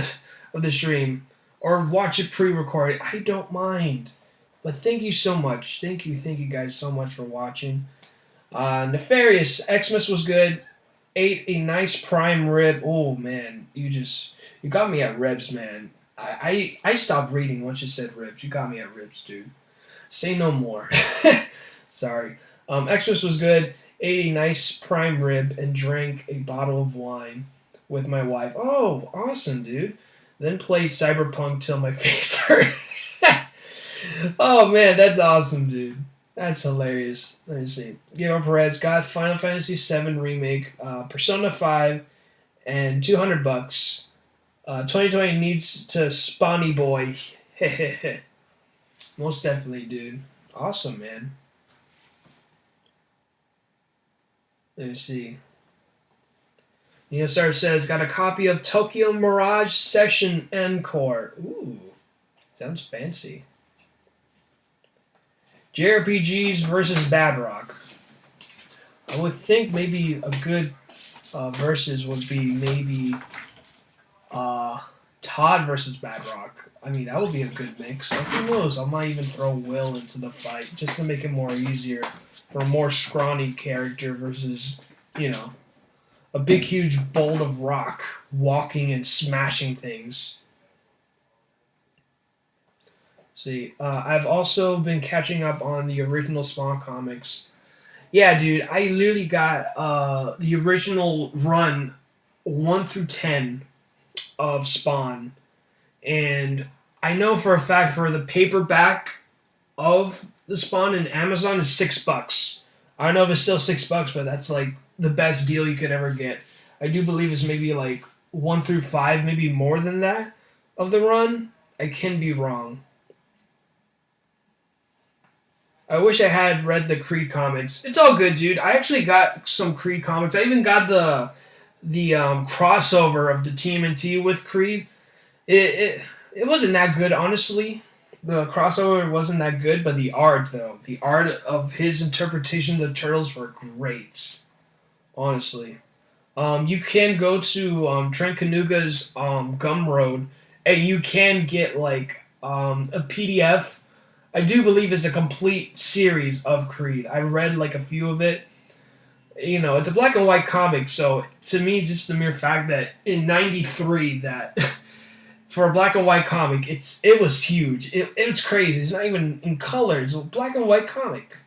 the stream, or watch it pre-recorded. I don't mind. But thank you so much. Thank you guys so much for watching. Nefarious, Xmas was good. Ate a nice prime rib. Oh man, you got me at ribs, man. I stopped reading once you said ribs. You got me at ribs, dude. Say no more. Sorry. Xmas was good. Ate a nice prime rib and drank a bottle of wine with my wife. Oh, awesome, dude. Then played Cyberpunk till my face hurt. Oh man, that's awesome, dude. That's hilarious. Let me see. Gamer Perez got Final Fantasy VII Remake, Persona 5, and $200. 2020 needs to Spawny Boy. Most definitely, dude. Awesome, man. Let me see. Neostar says, got a copy of Tokyo Mirage Session Encore. Ooh, sounds fancy. JRPGs versus Badrock. I would think maybe a good versus would be maybe Todd versus Badrock. I mean, that would be a good mix. Like, who knows? I might even throw Will into the fight just to make it more easier for a more scrawny character versus, a big, huge bolt of rock walking and smashing things. See, I've also been catching up on the original Spawn comics. Yeah, dude, I literally got the original run 1 through 10 of Spawn. And I know for a fact for the paperback of the Spawn in Amazon is $6. I don't know if it's still $6, but that's like the best deal you could ever get. I do believe it's maybe like 1 through 5, maybe more than that of the run. I can be wrong. I wish I had read the Creed comics. It's all good, dude. I actually got some Creed comics. I even got the crossover of the TMNT with Creed. It wasn't that good, honestly. the crossover wasn't that good, but the art though, the art of his interpretation of the turtles were great. Honestly, you can go to Trent Kanuga's Gumroad, and you can get like a PDF. I do believe it's a complete series of Creed. I read like a few of it. You know, it's a black and white comic, so to me, just the mere fact that in '93 that for a black and white comic, it was huge. It's crazy. It's not even in color. It's a black and white comic.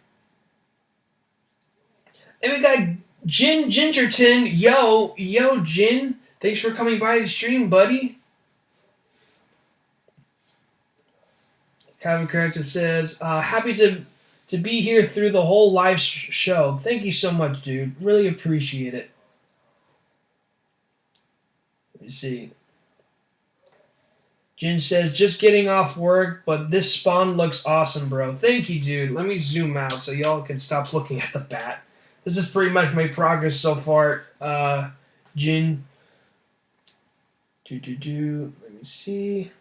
And we got Jin Gingerton. Yo, Jin. Thanks for coming by the stream, buddy. Calvin Character says, happy to be here through the whole live show. Thank you so much, dude. Really appreciate it. Let me see. Jin says, just getting off work, but this spawn looks awesome, bro. Thank you, dude. Let me zoom out so y'all can stop looking at the bat. This is pretty much my progress so far, Jin. Let me see.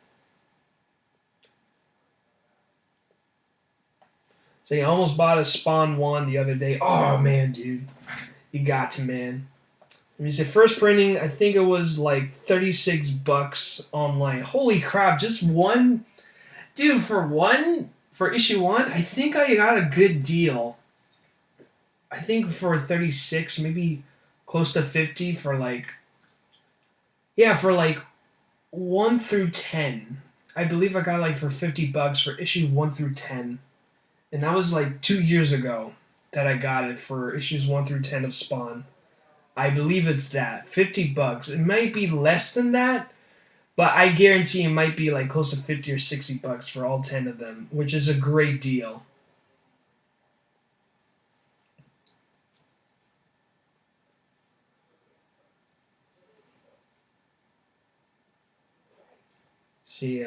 So I almost bought a Spawn 1 the other day. Oh, man, dude. You got to, man. Let me say, first printing, I think it was like $36 online. Holy crap, just one? Dude, for issue 1, I think I got a good deal. I think for 36, maybe close to 50 for like... Yeah, for like 1 through 10. I believe I got like for $50 for issue 1 through 10. And that was like 2 years ago that I got it for issues 1 through 10 of Spawn. I believe it's that. $50. It might be less than that, but I guarantee it might be like close to $50 or $60 for all 10 of them, which is a great deal. See,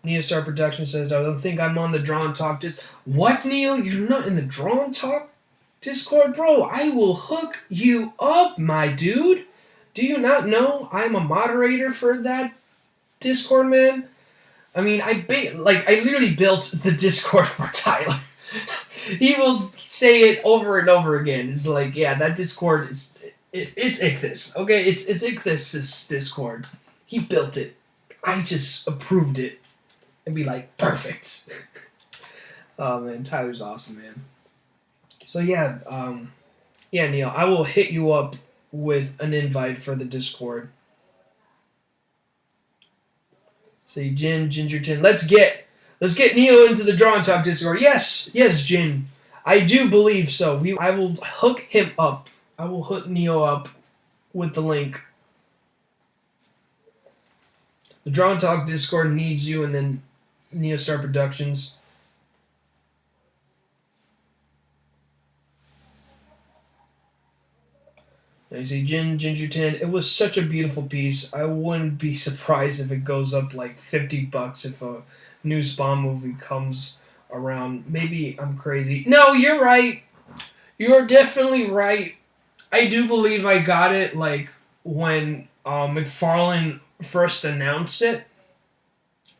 Neostar Production says, I don't think I'm on the Draw and Talk Discord. What, Neo? You're not in the Draw and Talk Discord? Bro, I will hook you up, my dude. Do you not know I'm a moderator for that Discord, man? I mean, I literally built the Discord for Tyler. He will say it over and over again. It's like, yeah, that Discord it's Ichthus, okay? It's Ichthus' Discord. He built it. I just approved it and be like, perfect. Oh man, Tyler's awesome, man. So yeah, Neil, I will hit you up with an invite for the Discord. See, Gingerton, let's get Neil into the Draw and Talk Discord. Yes, Jin, I do believe so. I will hook him up. I will hook Neo up with the link. The Draw and Talk Discord needs you, and then Neostar Productions. Now you see Gingerton. It was such a beautiful piece. I wouldn't be surprised if it goes up like $50 if a new Spawn movie comes around. Maybe I'm crazy. No, you're right. You're definitely right. I do believe I got it like when McFarlane first announced it,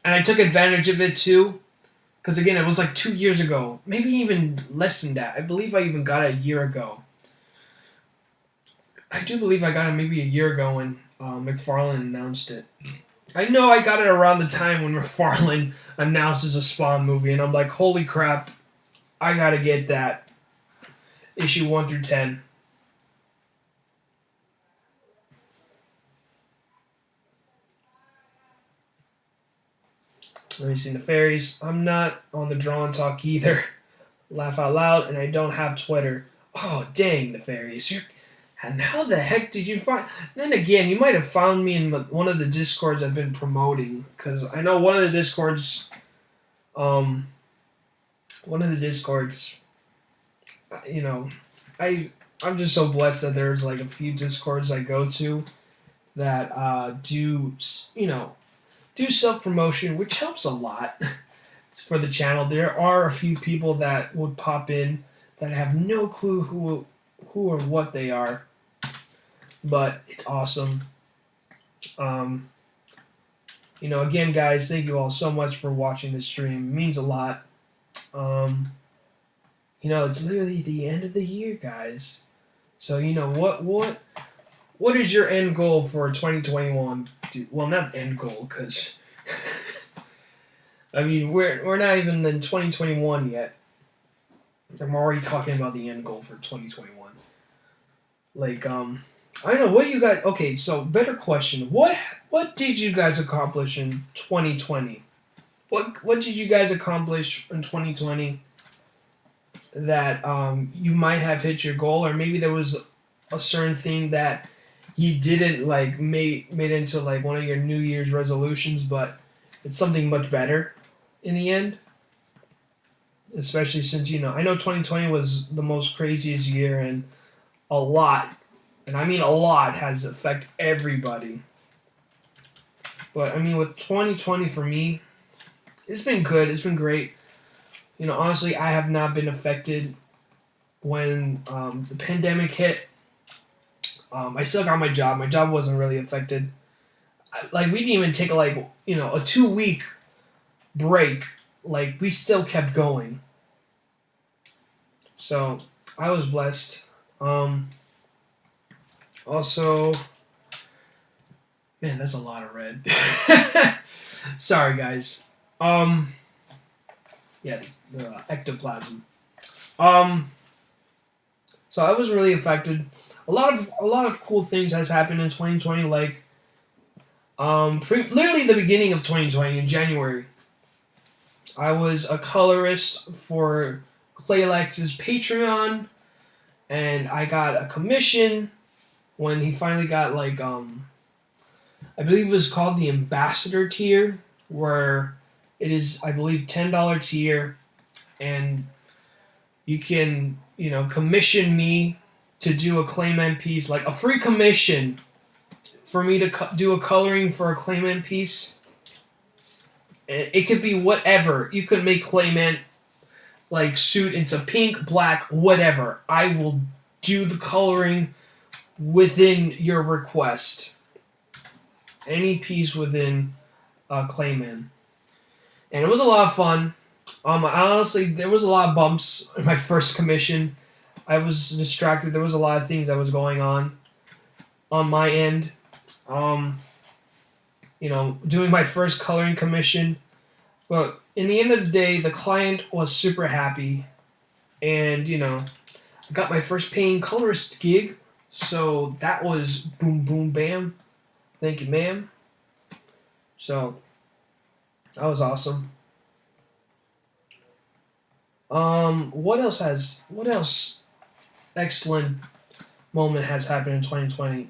and I took advantage of it too, because again, it was like 2 years ago, maybe even less than that. I believe I even got it a year ago. I do believe I got it maybe a year ago when McFarlane announced it. I know I got it around the time when McFarlane announces a Spawn movie, and I'm like, holy crap, I gotta get that. Issue 1 through 10. Let me see the fairies. I'm not on the Draw and Talk either. Laugh out loud, and I don't have Twitter. Oh, dang, the fairies. And how the heck did you find... Then again, you might have found me in one of the Discords I've been promoting, because I know one of the Discords... you know, I'm just so blessed that there's like a few Discords I go to that do self-promotion, which helps a lot for the channel. There are a few people that would pop in that have no clue who or what they are, but it's awesome. Again, guys, thank you all so much for watching this stream. It means a lot. Um, it's literally the end of the year, guys. So what is your end goal for 2021? Well, not end goal, because I mean we're not even in 2021 yet. I'm already talking about the end goal for 2021. Like I don't know. What do you guys? Okay, so better question. What did you guys accomplish in 2020? What did you guys accomplish in 2020 that you might have hit your goal, or maybe there was a certain thing that you didn't like made into like one of your New Year's resolutions, but it's something much better in the end. Especially since I know 2020 was the most craziest year, and a lot, and I mean a lot, has affected everybody. But I mean, with 2020 for me, it's been good. It's been great. Honestly, I have not been affected when the pandemic hit. I still got my job. My job wasn't really affected. Like, we didn't even take a 2-week break. Like, we still kept going. So I was blessed. Also, man, that's a lot of red. Sorry, guys. Yeah, the ectoplasm. So I was really affected. A lot of cool things has happened in 2020. Like, literally the beginning of 2020 in January, I was a colorist for Claylex's Patreon, and I got a commission when he finally got I believe it was called the Ambassador tier, where it is, I believe, $10 tier, and you can commission me to do a Clayman piece, like a free commission for me to do a coloring for a Clayman piece. It could be whatever. You could make Clayman like suit into pink, black, whatever. I will do the coloring within your request. Any piece within Clayman. And it was a lot of fun. Honestly, there was a lot of bumps in my first commission. I was distracted. There was a lot of things that was going on my end. Doing my first coloring commission. But in the end of the day, the client was super happy. And, I got my first paying colorist gig. So that was boom, boom, bam. Thank you, ma'am. So that was awesome. What else excellent moment has happened in 2020?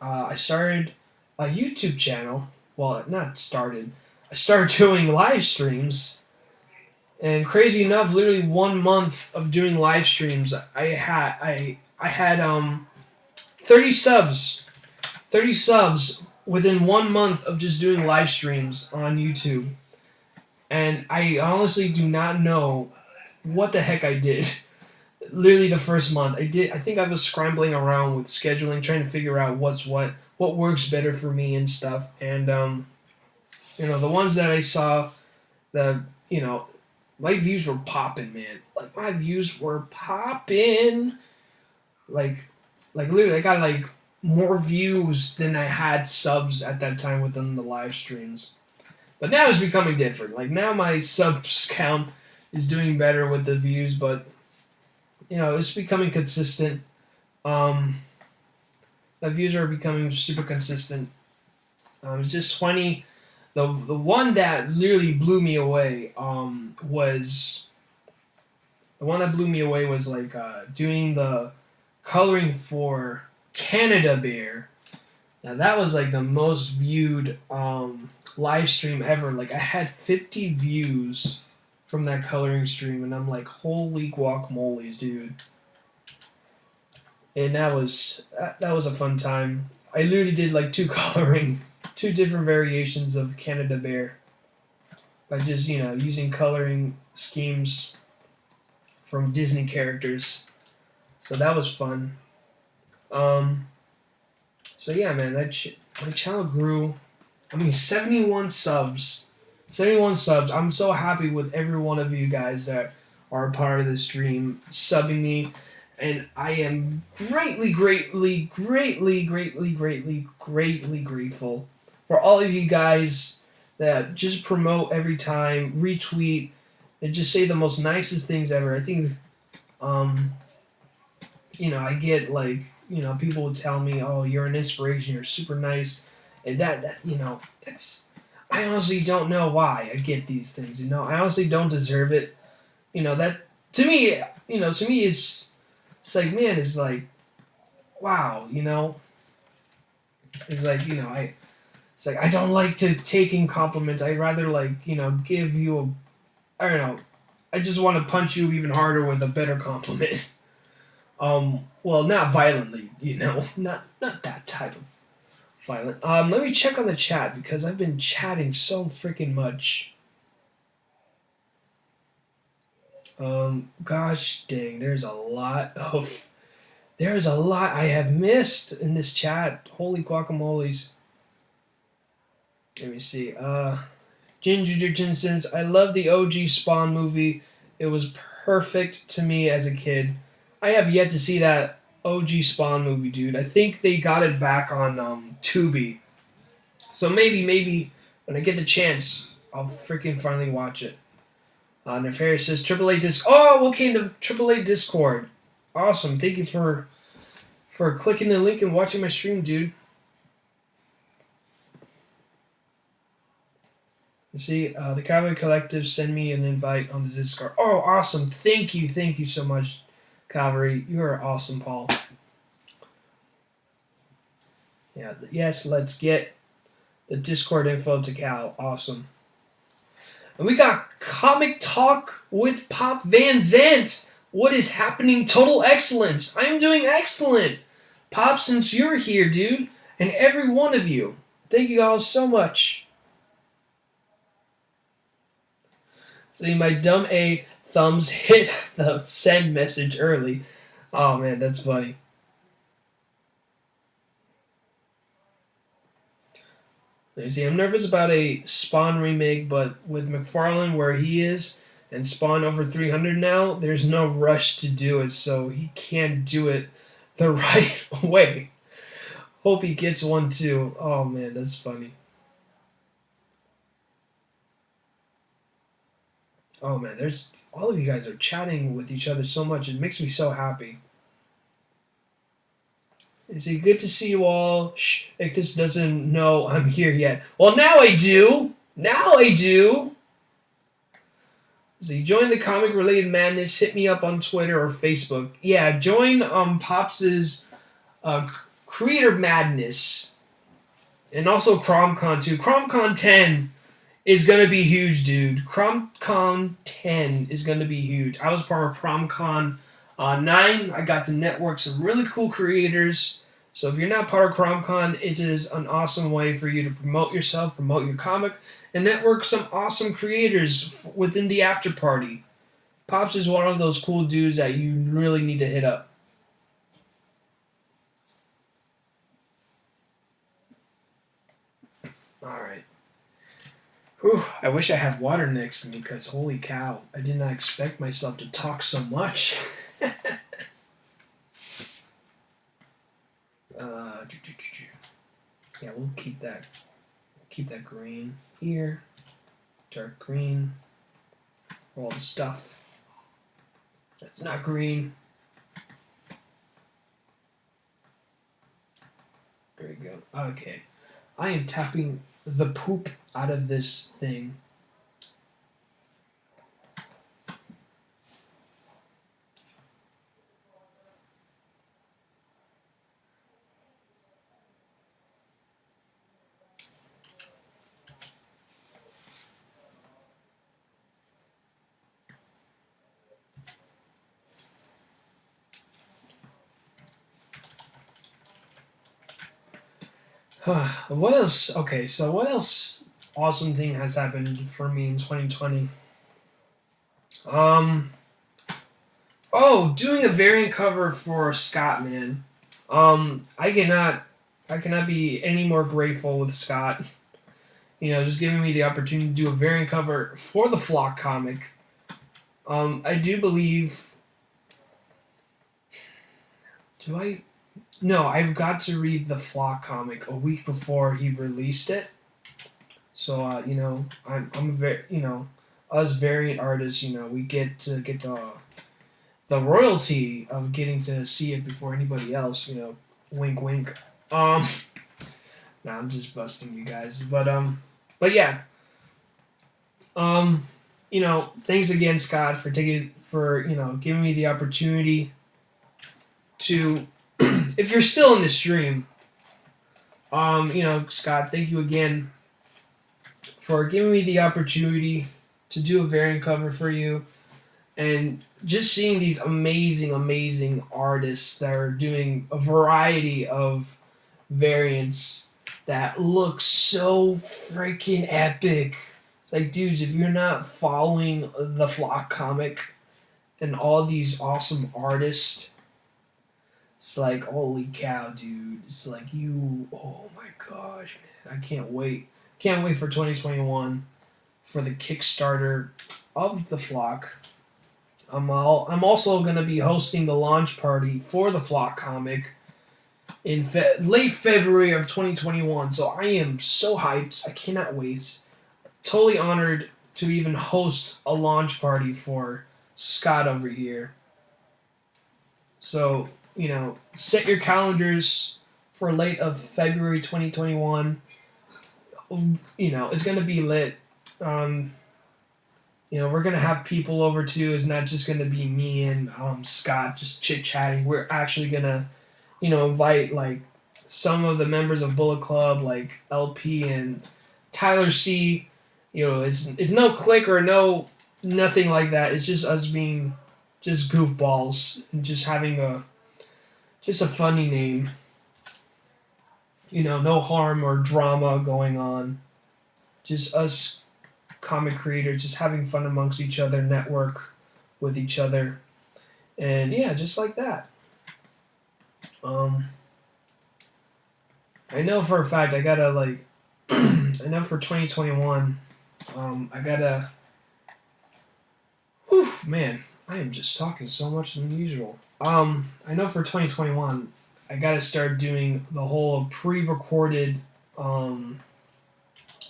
I started a YouTube channel. Well, not started. I started doing live streams. And crazy enough, literally 1 month of doing live streams, I had 30 subs. 30 subs within 1 month of just doing live streams on YouTube. And I honestly do not know what the heck I did. Literally the first month. I think I was scrambling around with scheduling, trying to figure out what works better for me and stuff. And the ones that I saw, my views were popping, man. Like, my views were popping. Like literally, I got like more views than I had subs at that time within the live streams. But now it's becoming different. Like, now my subs count is doing better with the views, but it's becoming consistent. My views are becoming super consistent. It's just 20. The one that literally blew me away was like doing the coloring for Canada Bear. Now that was like the most viewed live stream ever. Like, I had 50 views from that coloring stream, and I'm like, holy guacamoles, dude. And that was a fun time. I literally did like two different variations of Canada Bear by just using coloring schemes from Disney characters. So that was fun. So yeah, man, my channel grew. I mean, 71 subs. 71 subs. I'm so happy with every one of you guys that are a part of the stream, subbing me. And I am greatly grateful for all of you guys that just promote every time, retweet, and just say the most nicest things ever. I think, um, I get like, people would tell me, "Oh, you're an inspiration. You're super nice," and that's. I honestly don't know why I get these things. I honestly don't deserve it. That to me, it's like, man, it's like, wow, it's like, it's like I don't like to take in compliments. I'd rather like, give you I don't know. I just want to punch you even harder with a better compliment. Well, not violently, not that type of violent. Let me check on the chat because I've been chatting so freaking much. Gosh dang, there's a lot I have missed in this chat. Holy guacamoles. Let me see. Ginger Jinsons, I love the OG Spawn movie. It was perfect to me as a kid. I have yet to see that OG Spawn movie, dude. I think they got it back on Tubi. So maybe when I get the chance, I'll freaking finally watch it. Nefarious says AAA Disc. Oh, okay, the AAA Discord. Awesome. Thank you for clicking the link and watching my stream, dude. You see, the Cavalry Collective send me an invite on the Discord. Oh, awesome. Thank you so much, Cavalry. You are awesome, Paul. Yeah, yes, let's get the Discord info to Cal. Awesome. And we got Comic Talk with Pop Van Zant. What is happening? Total excellence. I'm doing excellent. Pop, since you're here, dude, and every one of you. Thank you all so much. See, my dumb A thumbs hit the send message early. Oh, man, that's funny. You see, I'm nervous about a Spawn remake, but with McFarlane where he is, and Spawn over 300 now, there's no rush to do it, so he can't do it the right way. Hope he gets one too. Oh, man, that's funny. Oh, man, all of you guys are chatting with each other so much. It makes me so happy. Is it good to see you all? Shh, if this doesn't know I'm here yet. Well, now I do. So you join the comic related madness, hit me up on Twitter or Facebook. Yeah, join Pops' Creator Madness. And also CromCon too. CromCon 10 is going to be huge, dude. CromCon 10 is going to be huge. I was part of CromCon 9. I got to network some really cool creators. So if you're not part of CromCon, it is an awesome way for you to promote yourself, promote your comic, and network some awesome creators within the after party. Pops is one of those cool dudes that you really need to hit up. Alright. Whew, I wish I had water next to me because holy cow, I did not expect myself to talk so much. Yeah, we'll keep that green here. Dark green. All the stuff that's not green. There we go. Okay. I am tapping the poop out of this thing. What else? Okay, so what else awesome thing has happened for me in 2020? Doing a variant cover for Scott, man. I cannot be any more grateful with Scott. just giving me the opportunity to do a variant cover for the Flock comic. I do believe. Do I? No, I've got to read the Flock comic a week before he released it. So I'm very us variant artists, we get to get the royalty of getting to see it before anybody else. Wink, wink. Um, nah, I'm just busting you guys, but yeah. Um, thanks again, Scott, for giving me the opportunity to, if you're still in the stream, Scott, thank you again for giving me the opportunity to do a variant cover for you, and just seeing these amazing, amazing artists that are doing a variety of variants that look so freaking epic. It's like, dudes, if you're not following the Flock comic and all these awesome artists, it's like, holy cow, dude. It's like, oh my gosh, man. I can't wait. Can't wait for 2021 for the Kickstarter of the Flock. I'm also going to be hosting the launch party for the Flock comic in late February of 2021. So I am so hyped. I cannot wait. Totally honored to even host a launch party for Scott over here. So, set your calendars for late of February 2021. It's going to be lit. We're going to have people over too. It's not just going to be me and Scott just chit-chatting. We're actually going to, invite like some of the members of Bullet Club, like LP and Tyler C. It's no click or nothing like that. It's just us being just goofballs and just having a funny name. No harm or drama going on. Just us comic creators just having fun amongst each other, network with each other, and yeah, just like that. I know for a fact I gotta I know for 2021, I gotta. Whew, man, I am just talking so much than usual. I know for 2021, I gotta start doing the whole pre-recorded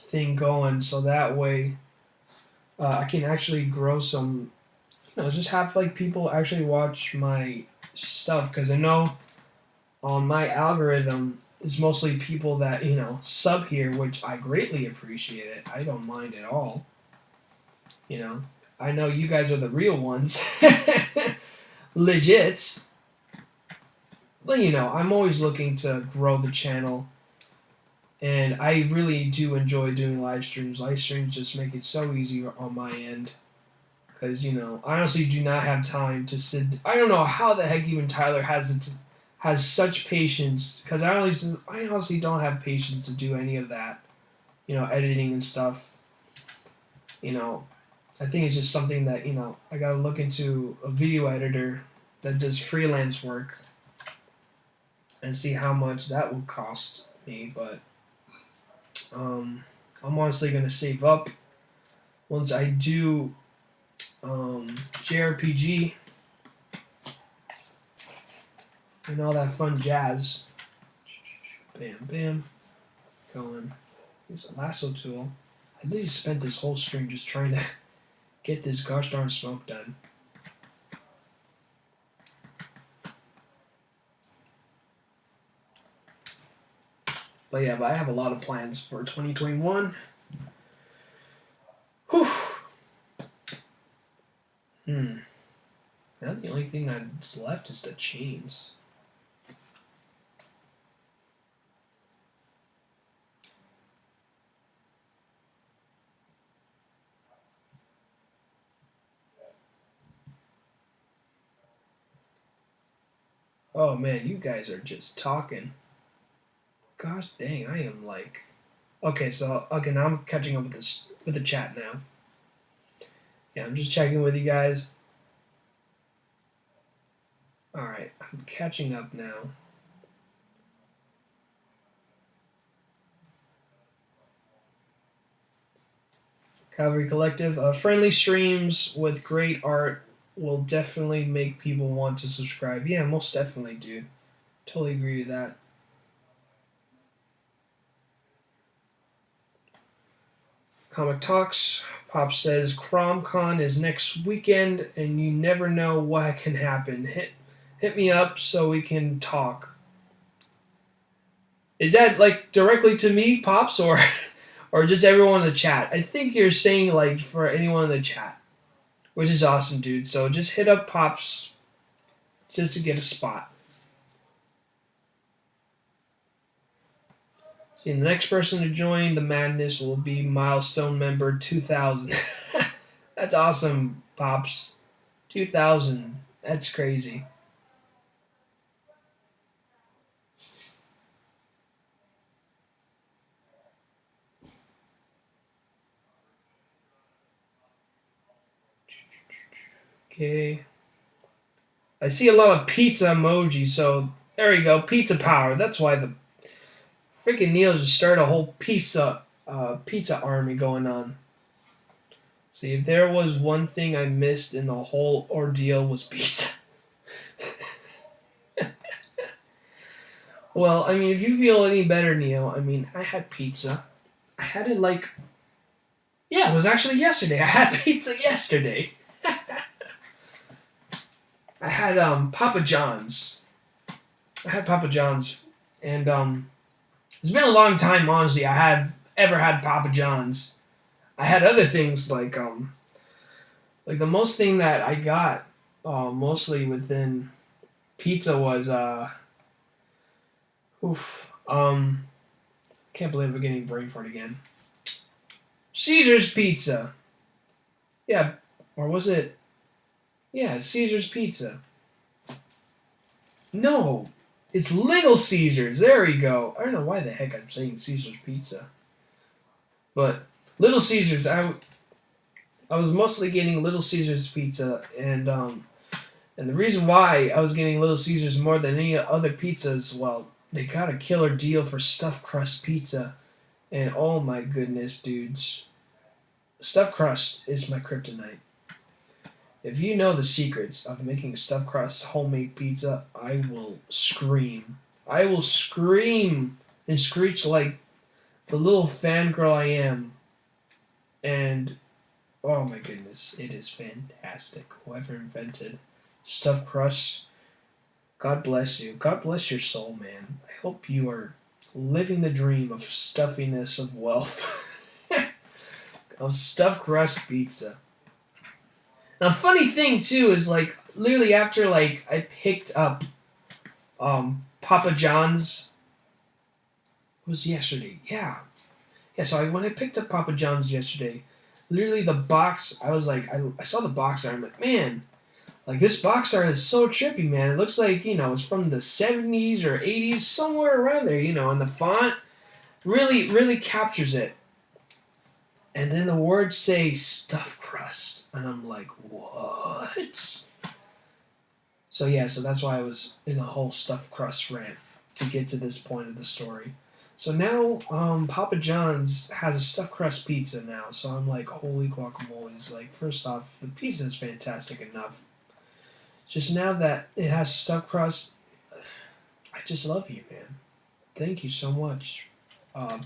thing going, so that way I can actually grow some. Just have like people actually watch my stuff, because I know on my algorithm is mostly people that sub here, which I greatly appreciate it. I don't mind at all. I know you guys are the real ones, legit. But I'm always looking to grow the channel, and I really do enjoy doing live streams. Live streams just make it so easy on my end. Because, I honestly do not have time to sit. I don't know how the heck even Tyler has such patience. Because I honestly don't have patience to do any of that. Editing and stuff. I think it's just something that, I gotta look into a video editor that does freelance work and see how much that would cost me. But I'm honestly gonna save up once I do JRPG and all that fun jazz. Bam, bam. Going. Use a lasso tool. I literally spent this whole stream just trying to get this gosh darn smoke done. But yeah, I have a lot of plans for 2021. Whew. Now the only thing that's left is the chains. Oh man, you guys are just talking. Gosh dang, I am like. Okay, now I'm catching up with the chat now. Yeah, I'm just checking with you guys. Alright, I'm catching up now. Cavalry Collective. Friendly streams with great art will definitely make people want to subscribe. Yeah, most definitely, dude. Totally agree with that. Comic Talks. Pop says CromCon is next weekend, and you never know what can happen. Hit me up so we can talk. Is that like directly to me, Pops, or or just everyone in the chat? I think you're saying like for anyone in the chat, which is awesome, dude. So just hit up Pops just to get a spot. See, the next person to join the madness will be milestone member 2000. That's awesome, Pops. 2000. That's crazy. Okay. I see a lot of pizza emojis, so there we go. Pizza power. That's why the freaking Neil just started a whole pizza army going on. See, if there was one thing I missed in the whole ordeal was pizza. Well, I mean, if you feel any better, Neil, I mean, I had pizza. I had it like, yeah, it was actually yesterday. I had pizza yesterday. I had Papa John's. I had Papa John's, and it's been a long time, honestly. I have ever had Papa John's. I had other things like the most thing that I got mostly within pizza was can't believe we're getting brain fart again. Caesar's Pizza. Yeah, or was it? Yeah, Caesar's Pizza. No, it's Little Caesars. There we go. I don't know why the heck I'm saying Caesar's Pizza. But Little Caesars, I was mostly getting Little Caesars Pizza, and the reason why I was getting Little Caesars more than any other pizzas, well, they got a killer deal for stuffed crust pizza, and oh my goodness, dudes, stuffed crust is my kryptonite. If you know the secrets of making stuffed crust homemade pizza, I will scream. I will scream and screech like the little fangirl I am. And, oh my goodness, it is fantastic. Whoever invented stuffed crust, God bless you. God bless your soul, man. I hope you are living the dream of stuffiness of wealth. Of stuffed crust pizza. Now, funny thing too is like literally after like I picked up Papa John's. It was yesterday, yeah. So when I picked up Papa John's yesterday, literally the box. I was like, I saw the box art. I'm like, man, like this box art is so trippy, man. It looks like it's from the 70s or 80s, somewhere around there, and the font really captures it. And then the words say stuffed crust. And I'm like, what? So that's why I was in a whole stuffed crust rant to get to this point of the story. So now Papa John's has a stuffed crust pizza now. So I'm like, holy guacamoles. Like, first off, the pizza is fantastic enough. Just now that it has stuffed crust, I just love you, man. Thank you so much,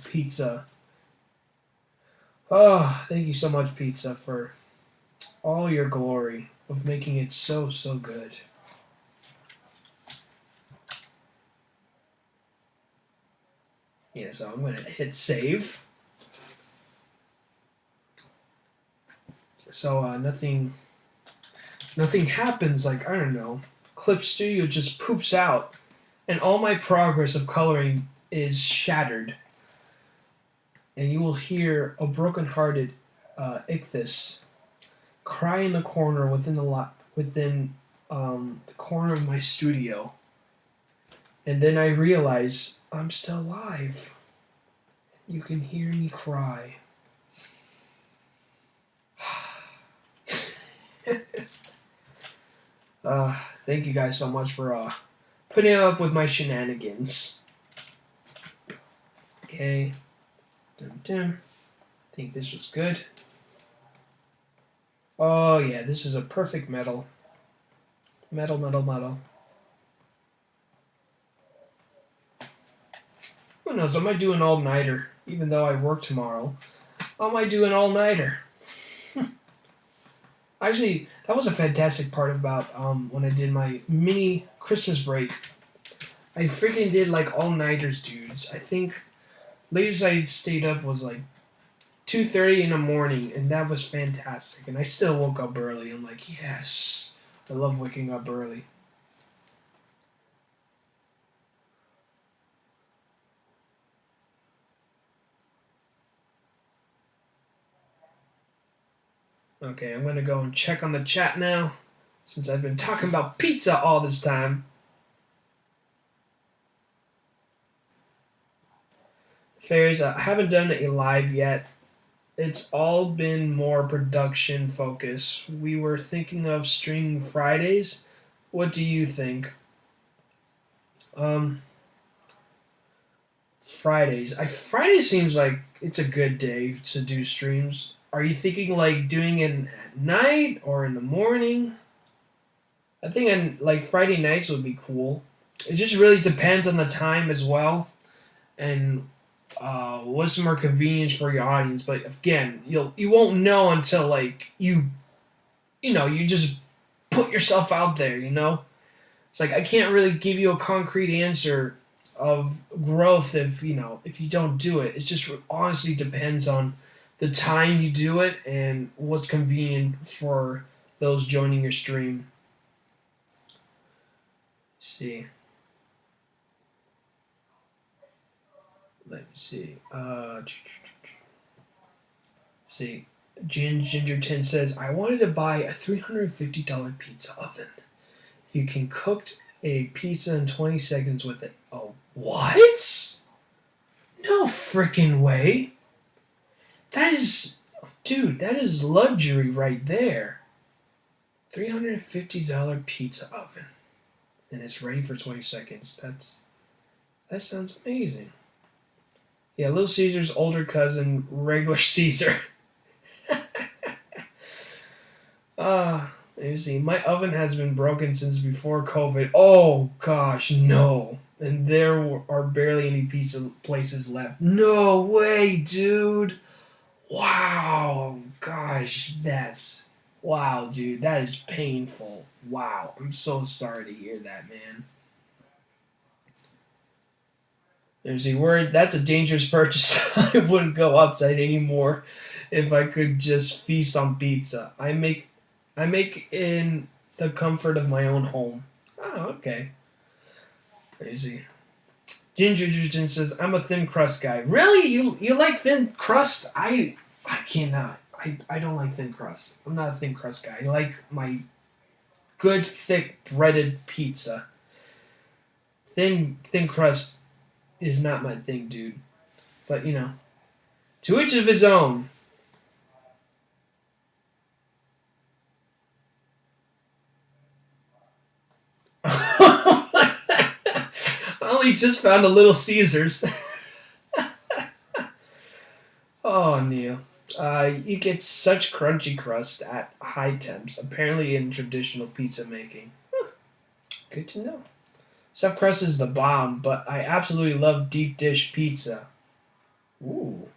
pizza. Oh, thank you so much, pizza, for all your glory of making it so good. Yeah, so I'm going to hit save. So nothing happens, like, I don't know, Clip Studio just poops out, and all my progress of coloring is shattered. And you will hear a broken-hearted Ichthus cry in the corner within the corner of my studio. And then I realize I'm still alive. You can hear me cry. Thank you guys so much for putting up with my shenanigans. Okay. Dun, dun. I think this was good. Oh yeah, this is a perfect metal. Metal, metal, metal. Who knows? I might do an all-nighter. Even though I work tomorrow, I might do an all-nighter. Actually, that was a fantastic part about when I did my mini Christmas break. I freaking did like all-nighters, dudes. I think latest I stayed up was like 2:30 in the morning, and that was fantastic. And I still woke up early. I'm like, yes, I love waking up early. Okay, I'm gonna go and check on the chat now, since I've been talking about pizza all this time. Fairs, I haven't done a live yet. It's all been more production focused. We were thinking of streaming Fridays. What do you think? Um, Friday seems like it's a good day to do streams. Are you thinking like doing it at night or in the morning? I think like Friday nights would be cool. It just really depends on the time as well, and what's more convenience for your audience. But again, you won't know until like you just put yourself out there. It's like I can't really give you a concrete answer of growth if you don't do it. It just honestly depends on the time you do it and what's convenient for those joining your stream. Let's see. Let me see. See. Ginger10 says, I wanted to buy a $350 pizza oven. You can cook a pizza in 20 seconds with it. Oh, what? No freaking way. Dude, that is luxury right there. $350 pizza oven. And it's ready for 20 seconds. That sounds amazing. Yeah, Little Caesar's older cousin, regular Caesar. Let me see. My oven has been broken since before COVID. Oh, gosh, no. And there are barely any pizza places left. No way, dude. Wow. Gosh, wow, dude. That is painful. Wow. I'm so sorry to hear that, man. There's a word. That's a dangerous purchase. I wouldn't go outside anymore if I could just feast on pizza. I make in the comfort of my own home. Oh, okay. Crazy. Ginger says, I'm a thin crust guy. Really? You like thin crust? I cannot. I don't like thin crust. I'm not a thin crust guy. I like my good, thick, breaded pizza. Thin crust is not my thing, dude. But, to each of his own. I only just found a Little Caesars. Oh, Neil. You get such crunchy crust at high temps, apparently in traditional pizza making. Good to know. Stuffed crust is the bomb, but I absolutely love deep dish pizza. Ooh.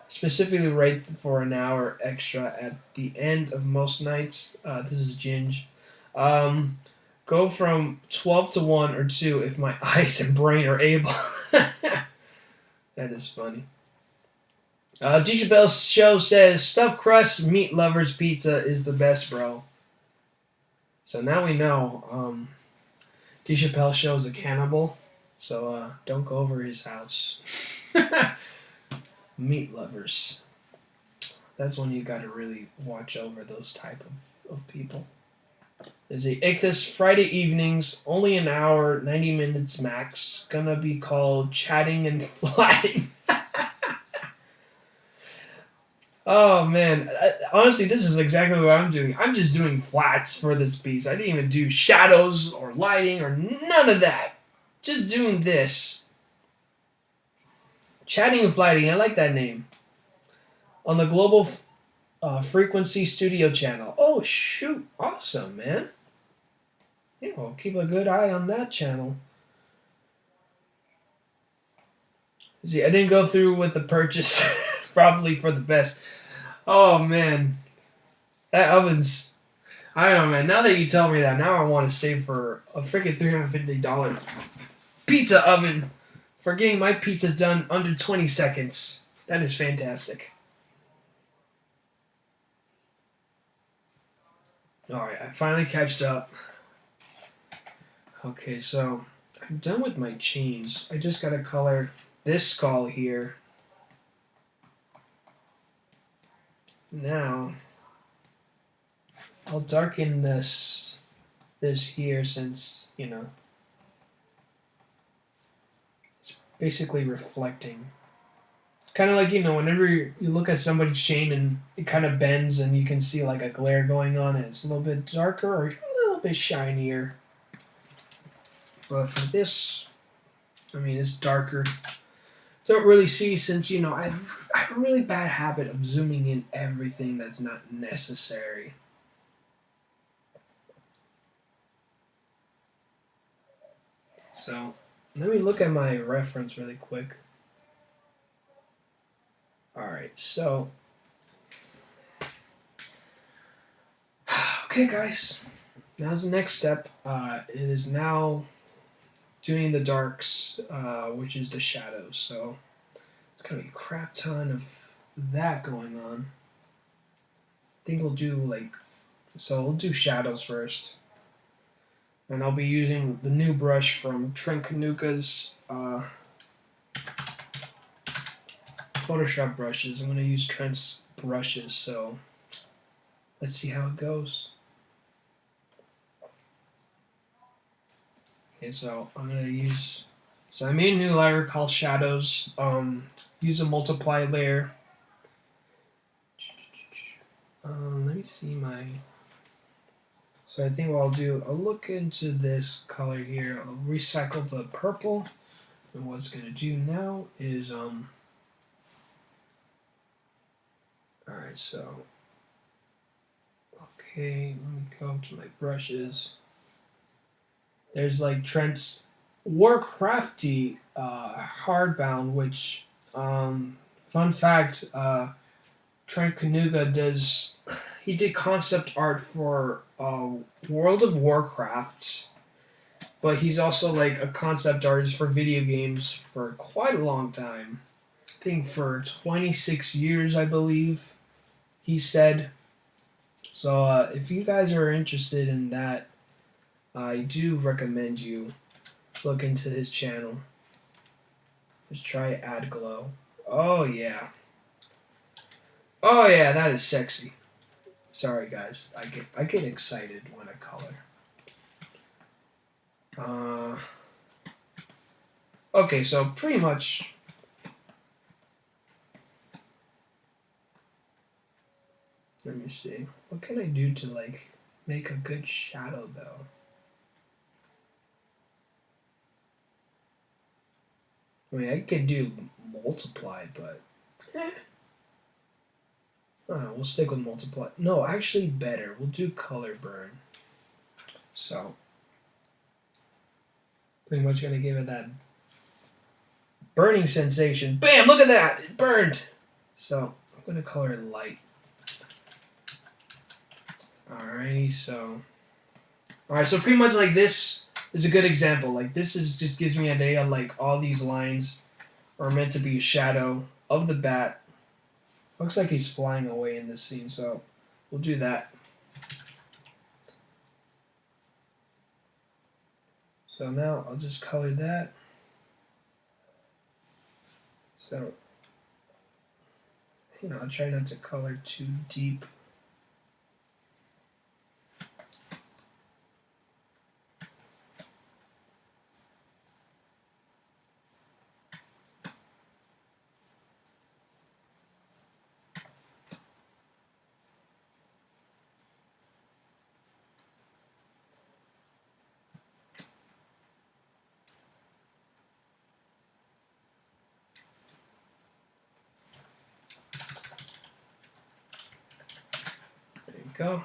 Specifically right for an hour extra at the end of most nights. This is Ginge. Go from 12 to 1 or 2 if my eyes and brain are able. That is funny. DJ Bell's show says stuffed crust meat lovers pizza is the best, bro. So now we know D. Chappelle show is a cannibal, so don't go over his house. Meat lovers. That's when you gotta really watch over those type of people. There's the Ichthus Friday evenings, only an hour, 90 minutes max. Gonna be called Chatting and Flatting. Oh man, honestly, this is exactly what I'm doing. I'm just doing flats for this piece. I didn't even do shadows or lighting or none of that. Just doing this. Chatting and Flatting, I like that name. On the global Frequency Studio channel. Oh shoot, awesome, man. Yeah, we'll keep a good eye on that channel. See, I didn't go through with the purchase, probably for the best. Oh man, that oven's. I don't know, man. Now that you tell me that, now I want to save for a freaking $350 pizza oven for getting my pizzas done under 20 seconds. That is fantastic. Alright, I finally catched up. Okay, so I'm done with my chains. I just gotta color this skull here. Now, I'll darken this here since, you know, it's basically reflecting. Kind of like, you know, whenever you look at somebody's chain and it kind of bends and you can see like a glare going on and it's a little bit darker or a little bit shinier. But for this, I mean, it's darker. Don't really see since, you know, I have a really bad habit of zooming in everything that's not necessary. So, let me look at my reference really quick. Alright, so. Okay, guys. Now's the next step. It is now doing the darks, which is the shadows. So, it's going to be a crap ton of that going on. I think we'll do, like. So, we'll do shadows first. And I'll be using the new brush from Trent Kanuka's Photoshop brushes. I'm going to use Trent's brushes, so let's see how it goes. Okay, so I'm going to use... So I made a new layer called Shadows. Use a multiply layer. Let me see my... So I think what I'll do, I'll look into this color here. I'll recycle the purple. And what's going to do now is... Alright, so... Okay, let me go to my brushes. There's like Trent's Warcrafty hardbound, which, fun fact, Trent Kanuga does... He did concept art for World of Warcraft, but he's also like a concept artist for video games for quite a long time. I think for 26 years, I believe, he said. So if you guys are interested in that, I do recommend you look into his channel. Just try Add Glow. Oh yeah. Oh yeah, that is sexy. Sorry guys, I get excited when I color. Okay, so pretty much. Let me see. What can I do to like make a good shadow though? I mean, I could do multiply, but I don't know, we'll stick with multiply. No, actually better. We'll do color burn. So, pretty much gonna give it that burning sensation. Bam! Look at that! It burned! So, I'm gonna color it light. Alrighty, so... Alright, so pretty much like this is a good example. Like, this is just gives me an idea, like, all these lines are meant to be a shadow of the bat. Looks like he's flying away in this scene, so we'll do that. So now I'll just color that. So, you know, I'll try not to color too deep. go.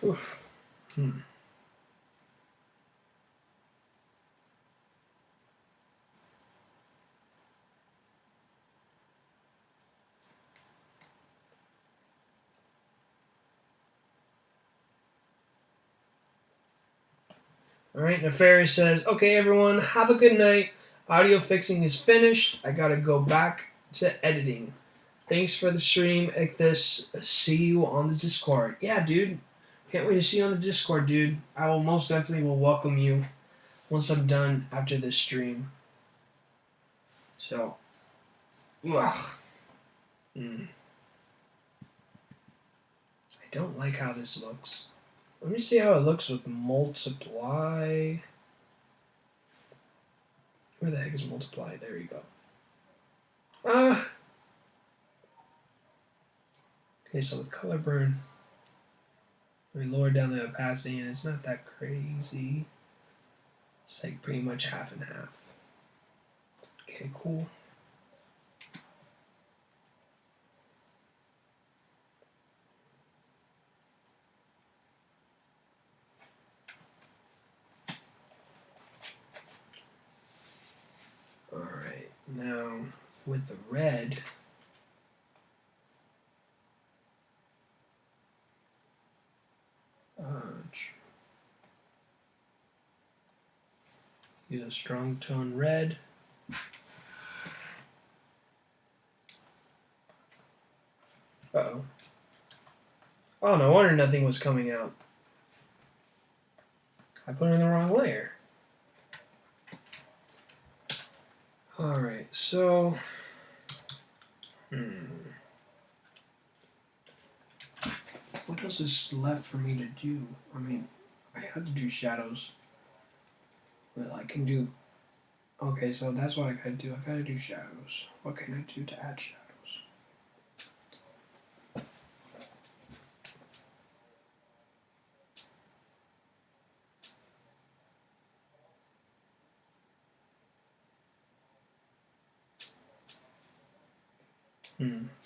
Oof. All right, Nefarious says, okay, everyone, have a good night. Audio fixing is finished. I gotta go back to editing. Thanks for the stream, Ictus. See you on the Discord. Yeah, dude. Can't wait to see you on the Discord, dude. I will most definitely will welcome you once I'm done after this stream. So, ugh. I don't like how this looks. Let me see how it looks with multiply. Where the heck is multiply? There you go. Okay, so with color burn, we lower down the opacity and it's not that crazy. It's like pretty much half and half. Okay, cool. Alright, now with the red, use a strong tone red. Uh-oh. Oh, no wonder nothing was coming out. I put it in the wrong layer. Alright, so... What else is left for me to do? I mean, I have to do shadows. But I can do... Okay, so that's what I gotta do. I gotta do shadows. What can I do to add shadows?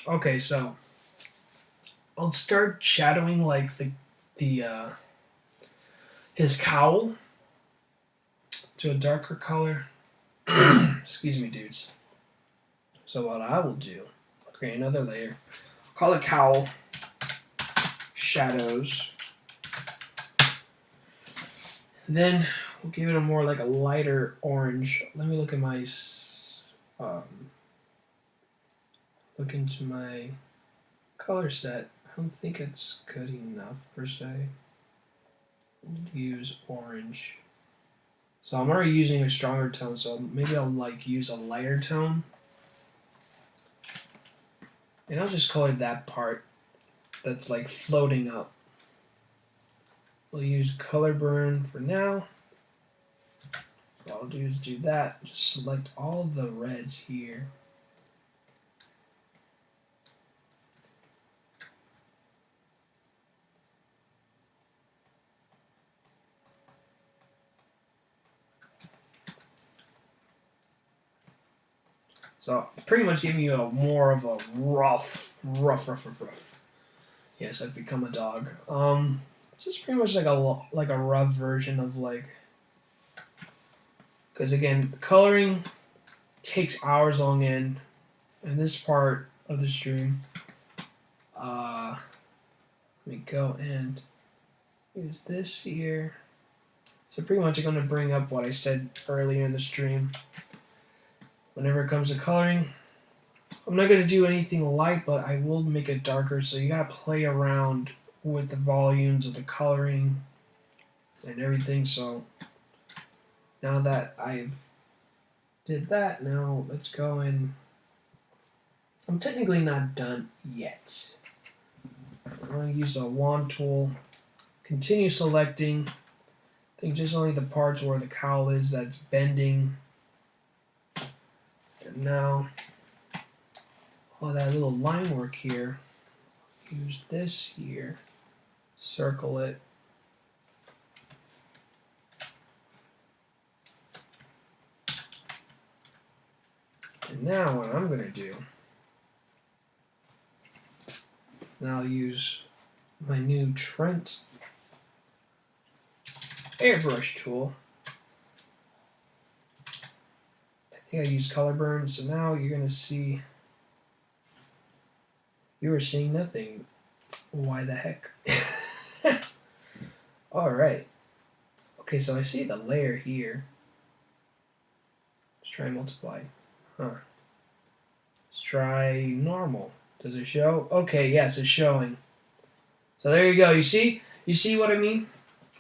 Okay, so I'll start shadowing like his cowl to a darker color. Excuse me, dudes. So what I will do, create another layer, call it cowl, shadows. Then we'll give it a more like a lighter orange. Let me look at my look into my color set. I don't think it's good enough per se. Use orange. So I'm already using a stronger tone, so maybe I'll like use a lighter tone. And I'll just color that part that's like floating up. We'll use color burn for now. What I'll do is do that. Just select all the reds here. So pretty much giving you a more of a rough. Yes, I've become a dog. Just pretty much like a rough version of like, because again, coloring takes hours on end, and this part of the stream, let me go and use this here. So pretty much I'm going to bring up what I said earlier in the stream. Whenever it comes to coloring, I'm not going to do anything light, but I will make it darker, so you got to play around with the volumes of the coloring and everything. So now that I've did that, now let's go and I'm technically not done yet. I'm going to use the wand tool, continue selecting. I think just only the parts where the cowl is that's bending. And now all that little line work here, use this here, circle it. Now what I'm going to do, now I'll use my new Trent airbrush tool. I think I used color burn, so now you're going to see, you are seeing nothing. Why the heck? Alright. Okay, so I see the layer here. Let's try multiply. Huh. Let's try normal. Does it show? Okay, yes, it's showing. So there you go. You see? You see what I mean?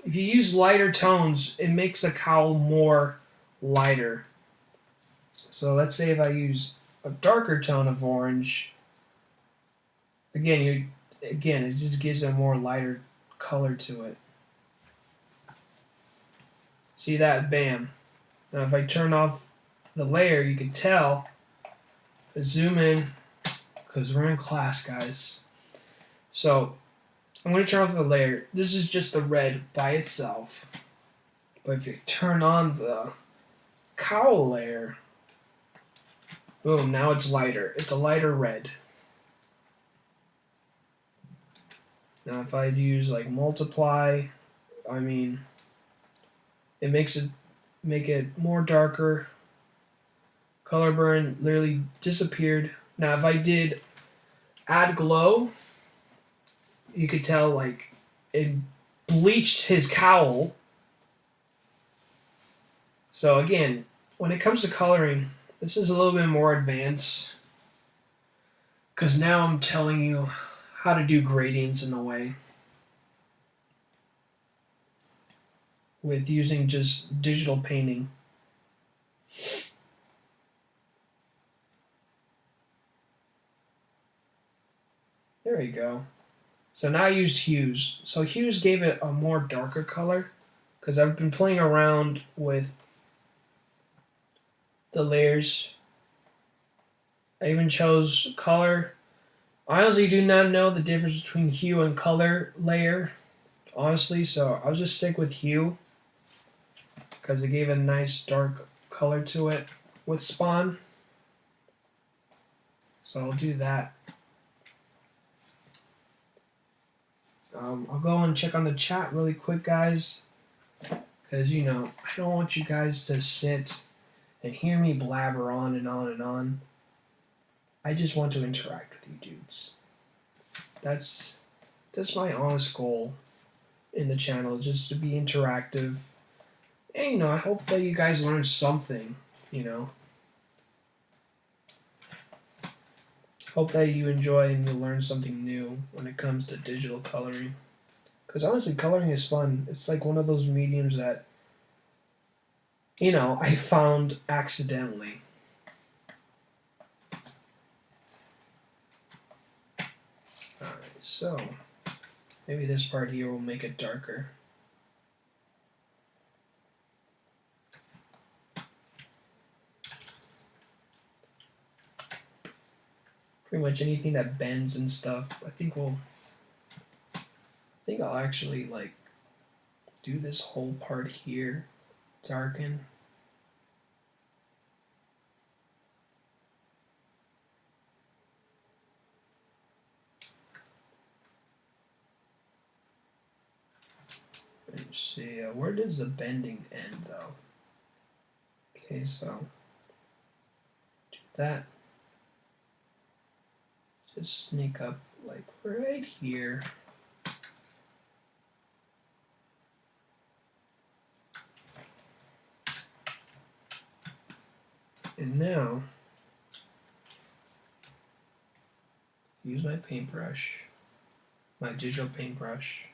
If you use lighter tones, it makes the cowl more lighter. So let's say if I use a darker tone of orange, again, it just gives a more lighter color to it. See that? Bam. Now if I turn off the layer, you can tell. Zoom in, because we're in class, guys. So I'm going to turn off the layer. This is just the red by itself. But if you turn on the cowl layer, boom, now it's lighter. It's a lighter red. Now if I'd use like multiply, I mean, it makes it more darker. Color burn literally disappeared. Now if I did add glow, you could tell like it bleached his cowl. So again, when it comes to coloring, this is a little bit more advanced, because now I'm telling you how to do gradients in a way with using just digital painting. There you go. So now I used hues. So hues gave it a more darker color, because I've been playing around with the layers. I even chose color. I honestly do not know the difference between hue and color layer, honestly, so I'll just stick with hue, because it gave a nice dark color to it with spawn. So I'll do that. I'll go and check on the chat really quick, guys, because, you know, I don't want you guys to sit and hear me blabber on and on and on. I just want to interact with you dudes. That's my honest goal in the channel, just to be interactive. And, you know, I hope that you guys learn something, you know. Hope that you enjoy and you learn something new when it comes to digital coloring. Because honestly, coloring is fun. It's like one of those mediums that, you know, I found accidentally. Alright, so maybe this part here will make it darker. Pretty much anything that bends and stuff. I think I'll actually like do this whole part here, darken. Let's see, where does the bending end though? Okay, so do that. Just sneak up like right here. And now, use my paintbrush, my digital paintbrush.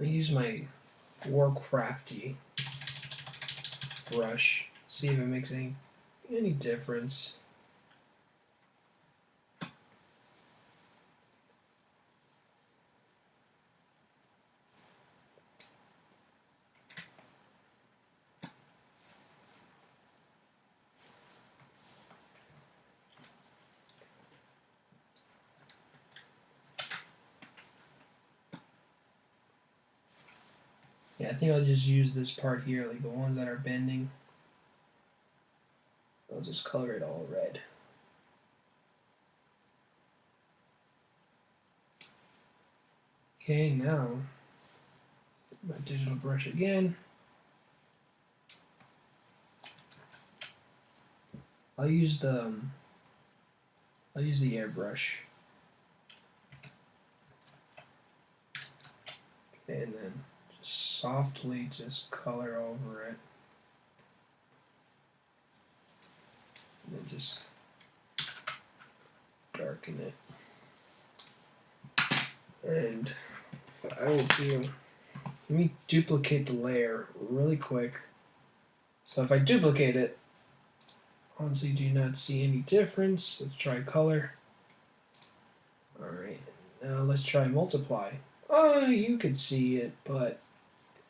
I use my Warcrafty brush, see if it makes any difference. Yeah, I think I'll just use this part here, like the ones that are bending. just color it all red. Okay, now my digital brush again. I'll use the airbrush. Okay, and then just softly just color over it. And then just darken it. And what I will do, let me duplicate the layer really quick. So if I duplicate it, honestly do not see any difference. Let's try color. Alright, now let's try multiply. Oh, you could see it, but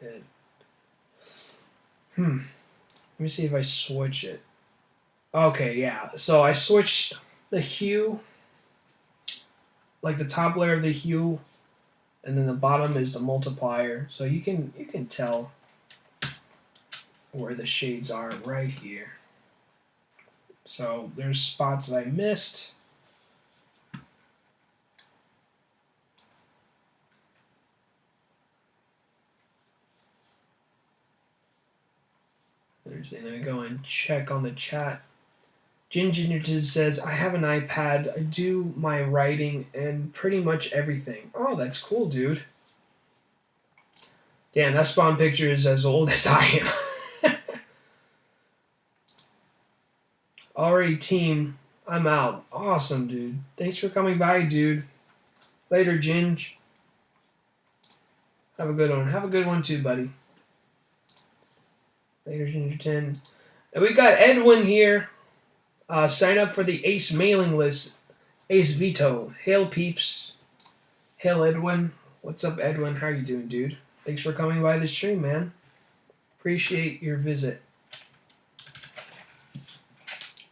let me see if I switch it. Okay, yeah. So I switched the hue, like the top layer of the hue, and then the bottom is the multiplier. So you can tell where the shades are right here. So there's spots that I missed. Let me go and check on the chat. Ginger says, I have an iPad. I do my writing and pretty much everything. Oh, that's cool, dude. Damn, that spawn picture is as old as I am. Alright, team. I'm out. Awesome, dude. Thanks for coming by, dude. Later, Ginge. Have a good one. Have a good one too, buddy. Later, Ginger 10. And we got Edwin here. Sign up for the Ace mailing list. Ace Vito. Hail, peeps. Hail, Edwin. What's up, Edwin? How you doing, dude? Thanks for coming by the stream, man. Appreciate your visit.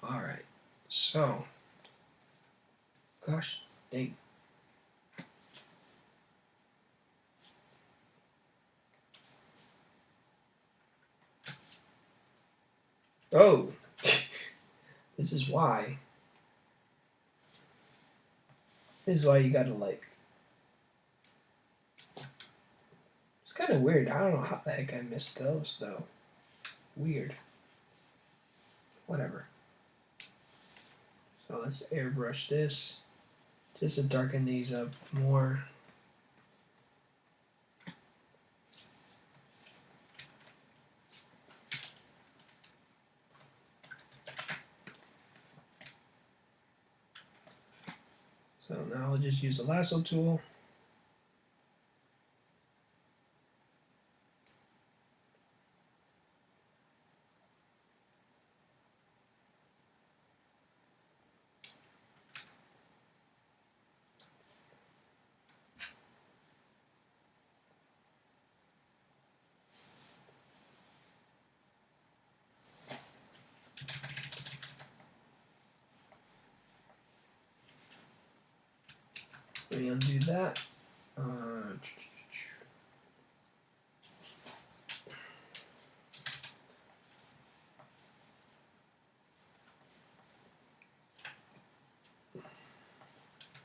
Alright. So. Gosh, dang. Oh. This is why. This is why you gotta like. It's kind of weird. I don't know how the heck I missed those though. Weird. Whatever. So let's airbrush this just to darken these up more. So now I'll just use the lasso tool. Let me undo that.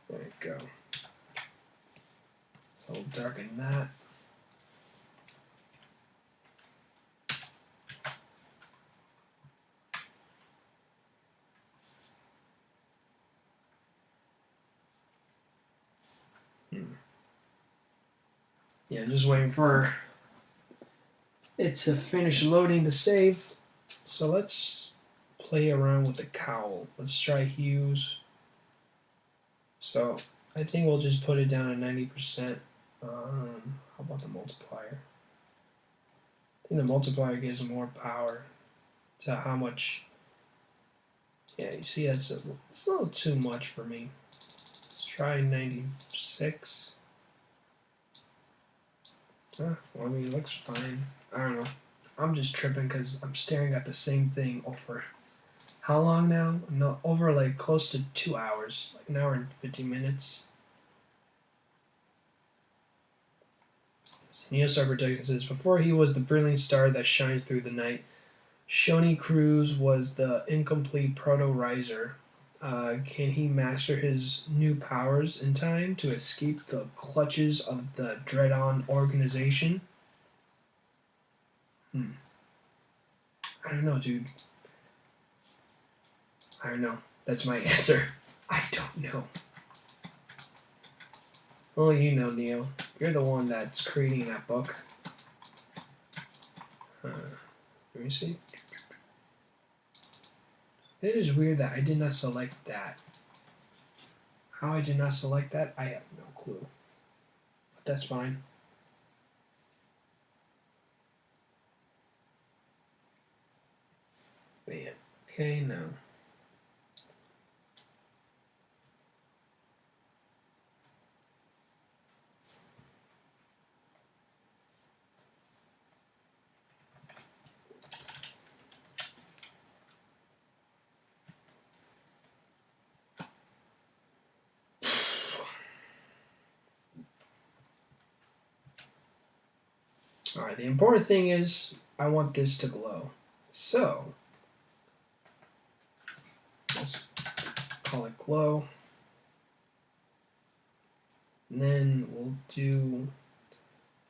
There we go. So I'll darken that. Yeah, just waiting for it to finish loading the save. So let's play around with the cowl. Let's try hues. So I think we'll just put it down to 90%. How about the multiplier? I think the multiplier gives more power to how much. Yeah, you see it's a little too much for me. Let's try 96. Well, I mean, it looks fine. I don't know. I'm just tripping because I'm staring at the same thing over how long now? No, over like close to 2 hours, like an hour and 50 minutes. Neo Star Protection says, before he was the brilliant star that shines through the night, Shoni Cruz was the incomplete proto-riser. Can he master his new powers in time to escape the clutches of the Dread-On organization? Hmm. I don't know, dude. I don't know. That's my answer. I don't know. Only you know, Neo. You're the one that's creating that book. Let me see. It is weird that I did not select that. How I did not select that, I have no clue. But that's fine. Bam. Okay, now. Alright, the important thing is I want this to glow. So, let's call it glow. And then we'll do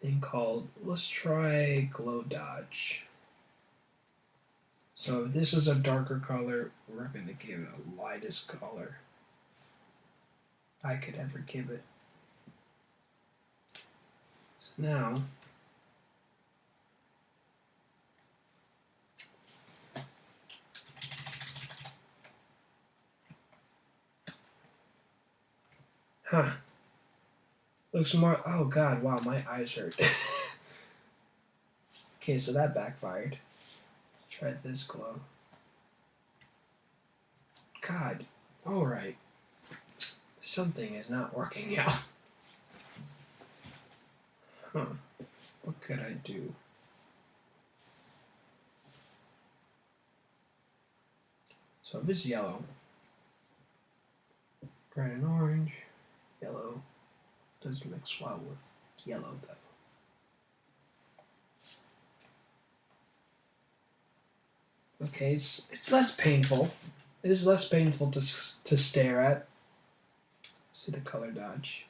a thing called, let's try glow dodge. So if this is a darker color, we're going to give it a lightest color I could ever give it. So now, looks more, oh god, wow, my eyes hurt. Okay, so that backfired. Let's try this glow. God, alright. Something is not working out. What could I do? So if it's yellow, red and orange, yellow does mix well with yellow though. Okay, it's less painful. It is less painful to stare at. See the color dodge.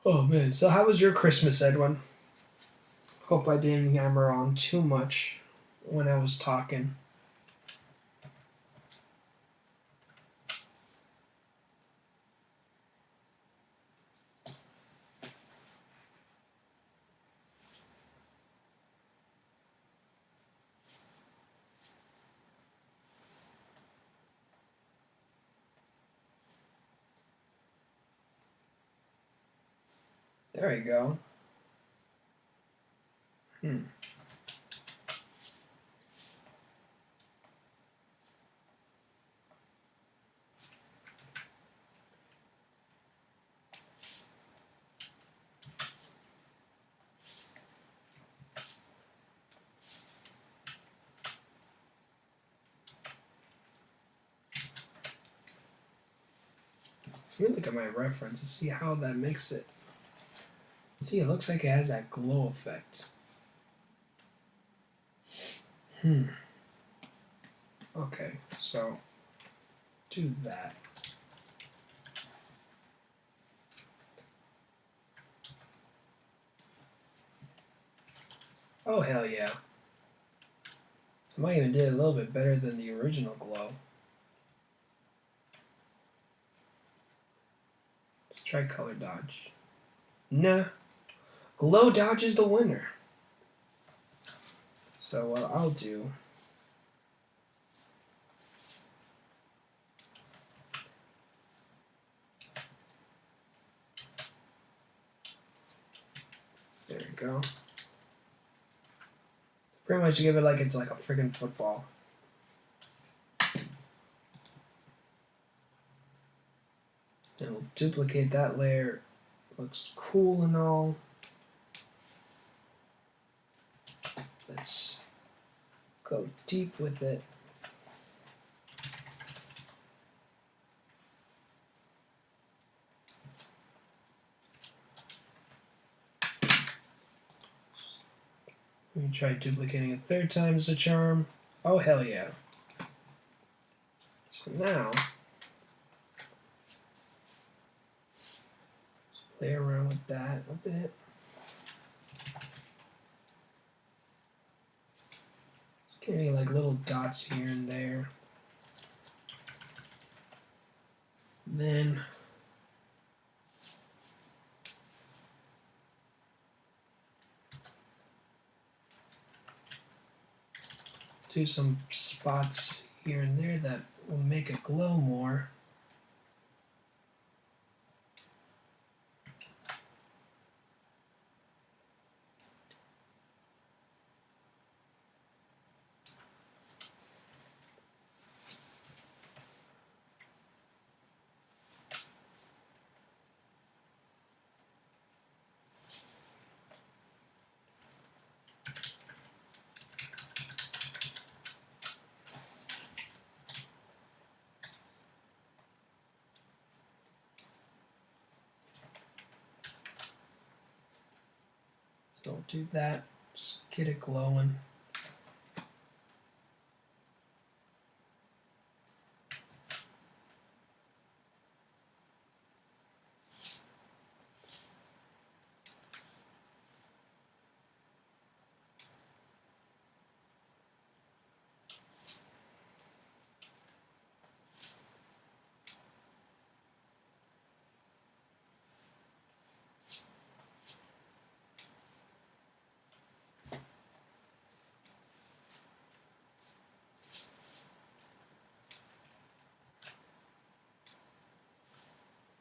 Oh man, so how was your Christmas, Edwin? Hope I didn't hammer on too much when I was talking. There we go. Let me look at my reference and see how that makes it. See, it looks like it has that glow effect. Okay, so do that. Oh, hell yeah. I might even did a little bit better than the original glow. Let's try color dodge. Nah. Glow dodge is the winner. So what I'll do... There we go. Pretty much give it like it's like a friggin' football. And we'll duplicate that layer. Looks cool and all. Let's go deep with it. Let me try duplicating it 3rd time as a charm. Oh, hell yeah. So now, let's play around with that a bit. Just getting like little dots here and there. Then do some spots here and there that will make it glow more. So do that, just get it glowing.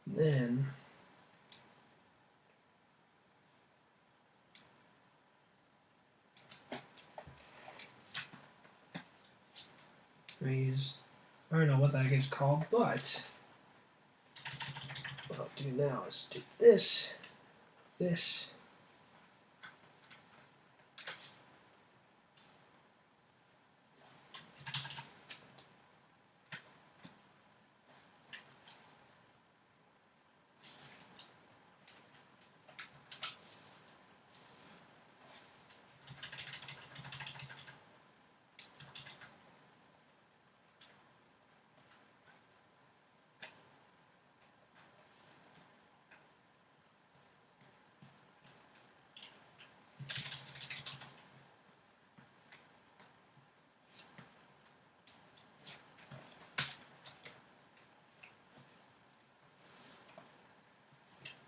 Then I don't know what that is called, but what I'll do now is do this, this,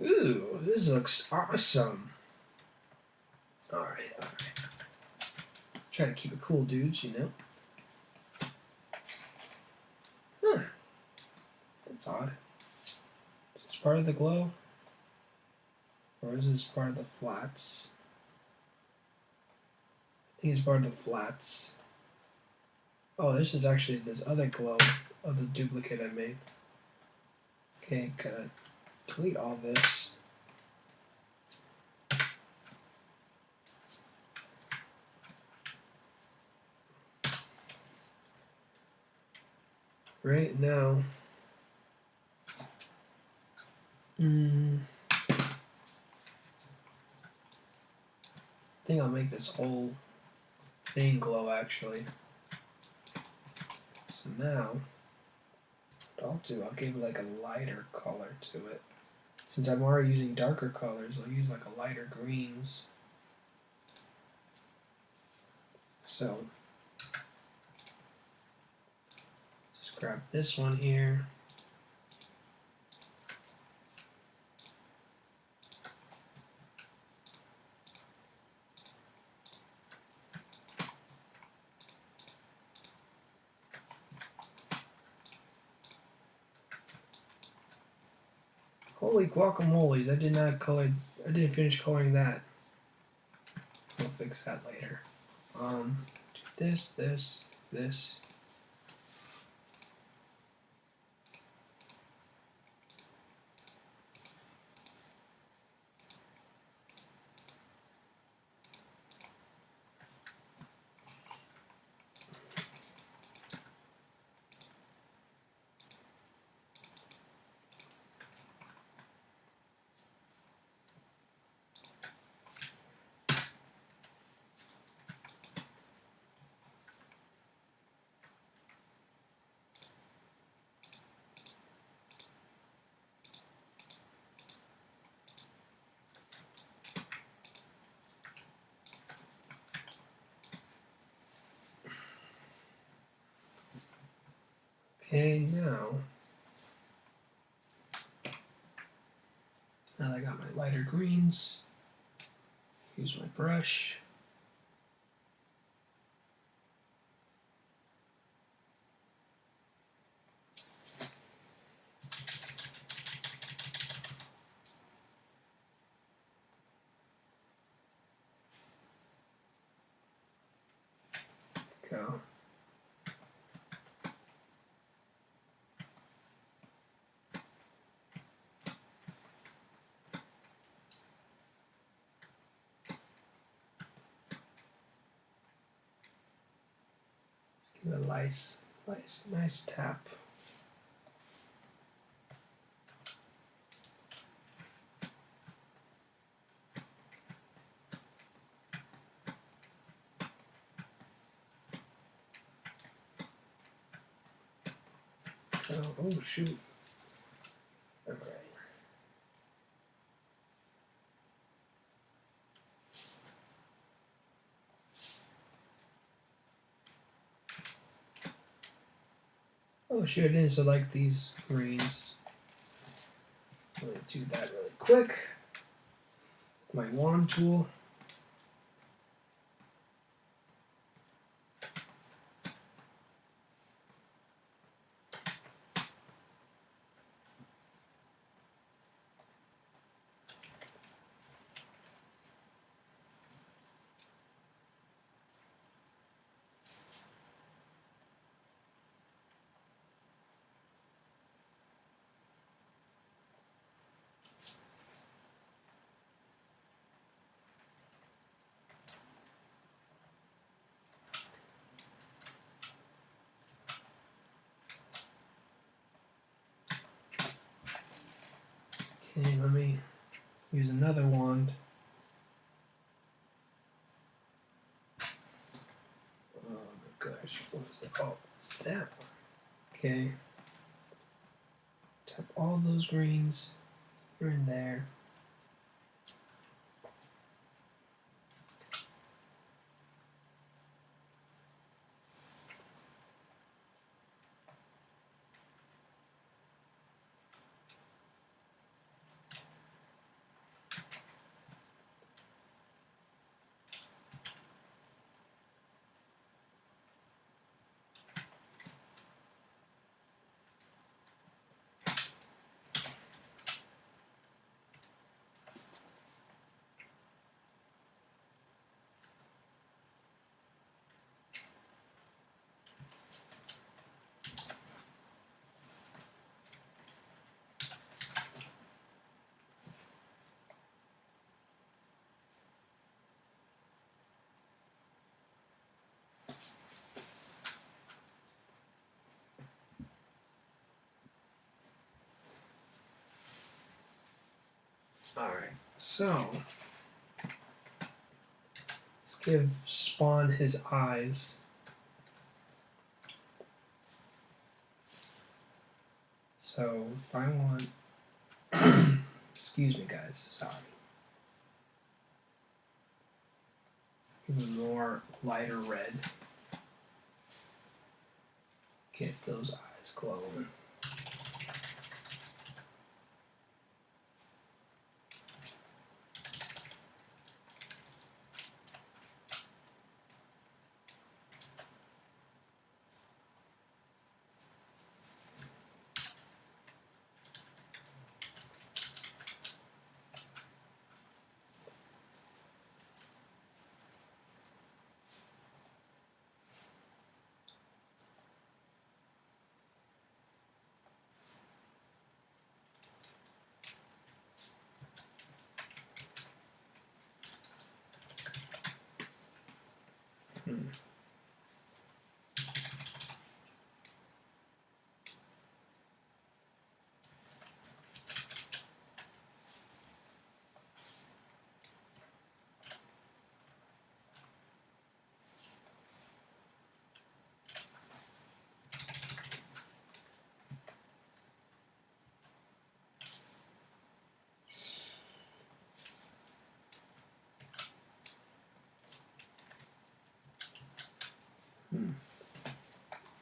ooh, this looks awesome. Alright. Try to keep it cool, dudes, you know? Huh. That's odd. Is this part of the glow? Or is this part of the flats? I think it's part of the flats. Oh, this is actually this other glow of the duplicate I made. Okay, gotta delete all this. Right now, I think I'll make this whole thing glow actually. So now, what I'll do, I'll give like a lighter color to it. Since I'm already using darker colors, I'll use like a lighter greens. So, just grab this one here. Holy guacamoles, I didn't finish coloring that. We'll fix that later. Do this, this. Okay, now that I got my lighter greens, use my brush. Go. Give it a nice tap. Oh shoot. Alright. Oh shoot, I didn't select these greens. I'm going to do that really quick. My wand tool. Okay, let me use another wand. Oh my gosh, what was it? Oh, it's that one. Okay. Tap all those greens here and there. Alright, so let's give Spawn his eyes. So if I want, excuse me guys, sorry. Give him more lighter red. Get those eyes glowing. Hmm.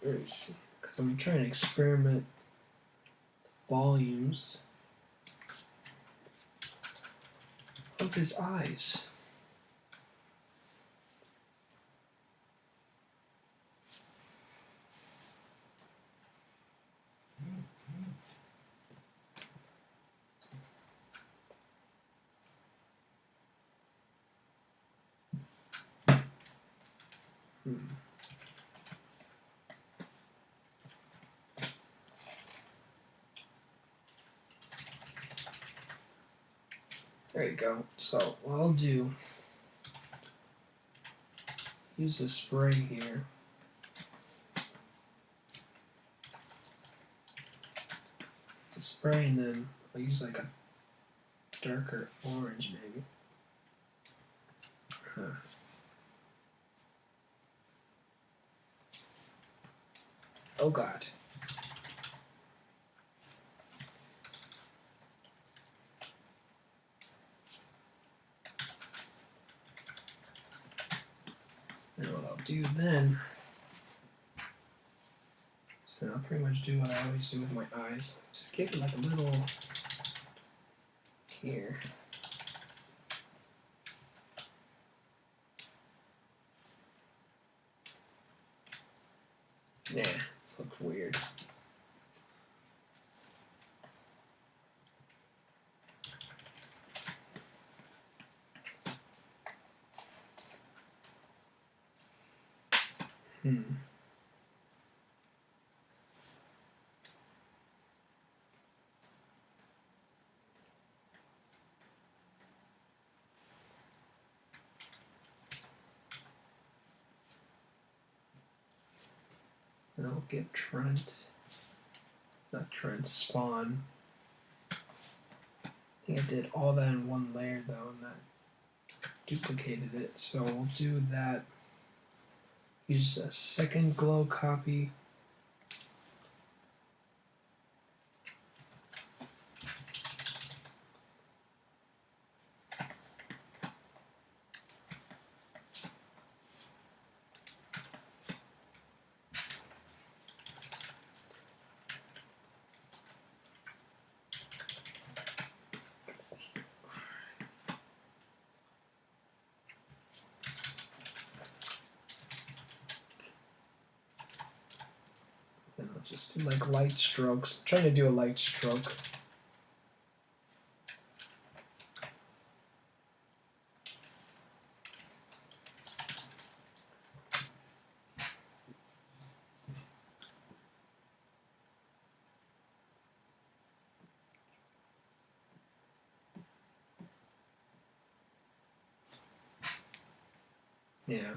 Very sick. because I'm trying to experiment volumes of his eyes. There you go. So what I'll do, use the spray here. It's a spray, and then I'll use like a darker orange maybe. Oh God. And what I'll do then, so I'll pretty much do what I always do with my eyes. Just give it like a little here. Yeah, this looks weird. And I'll get Spawn. I think I did all that in one layer though, and that duplicated it. So we'll do that. Use a second glow copy. And I'll just do like light strokes. I'm trying to do a light stroke. Yeah,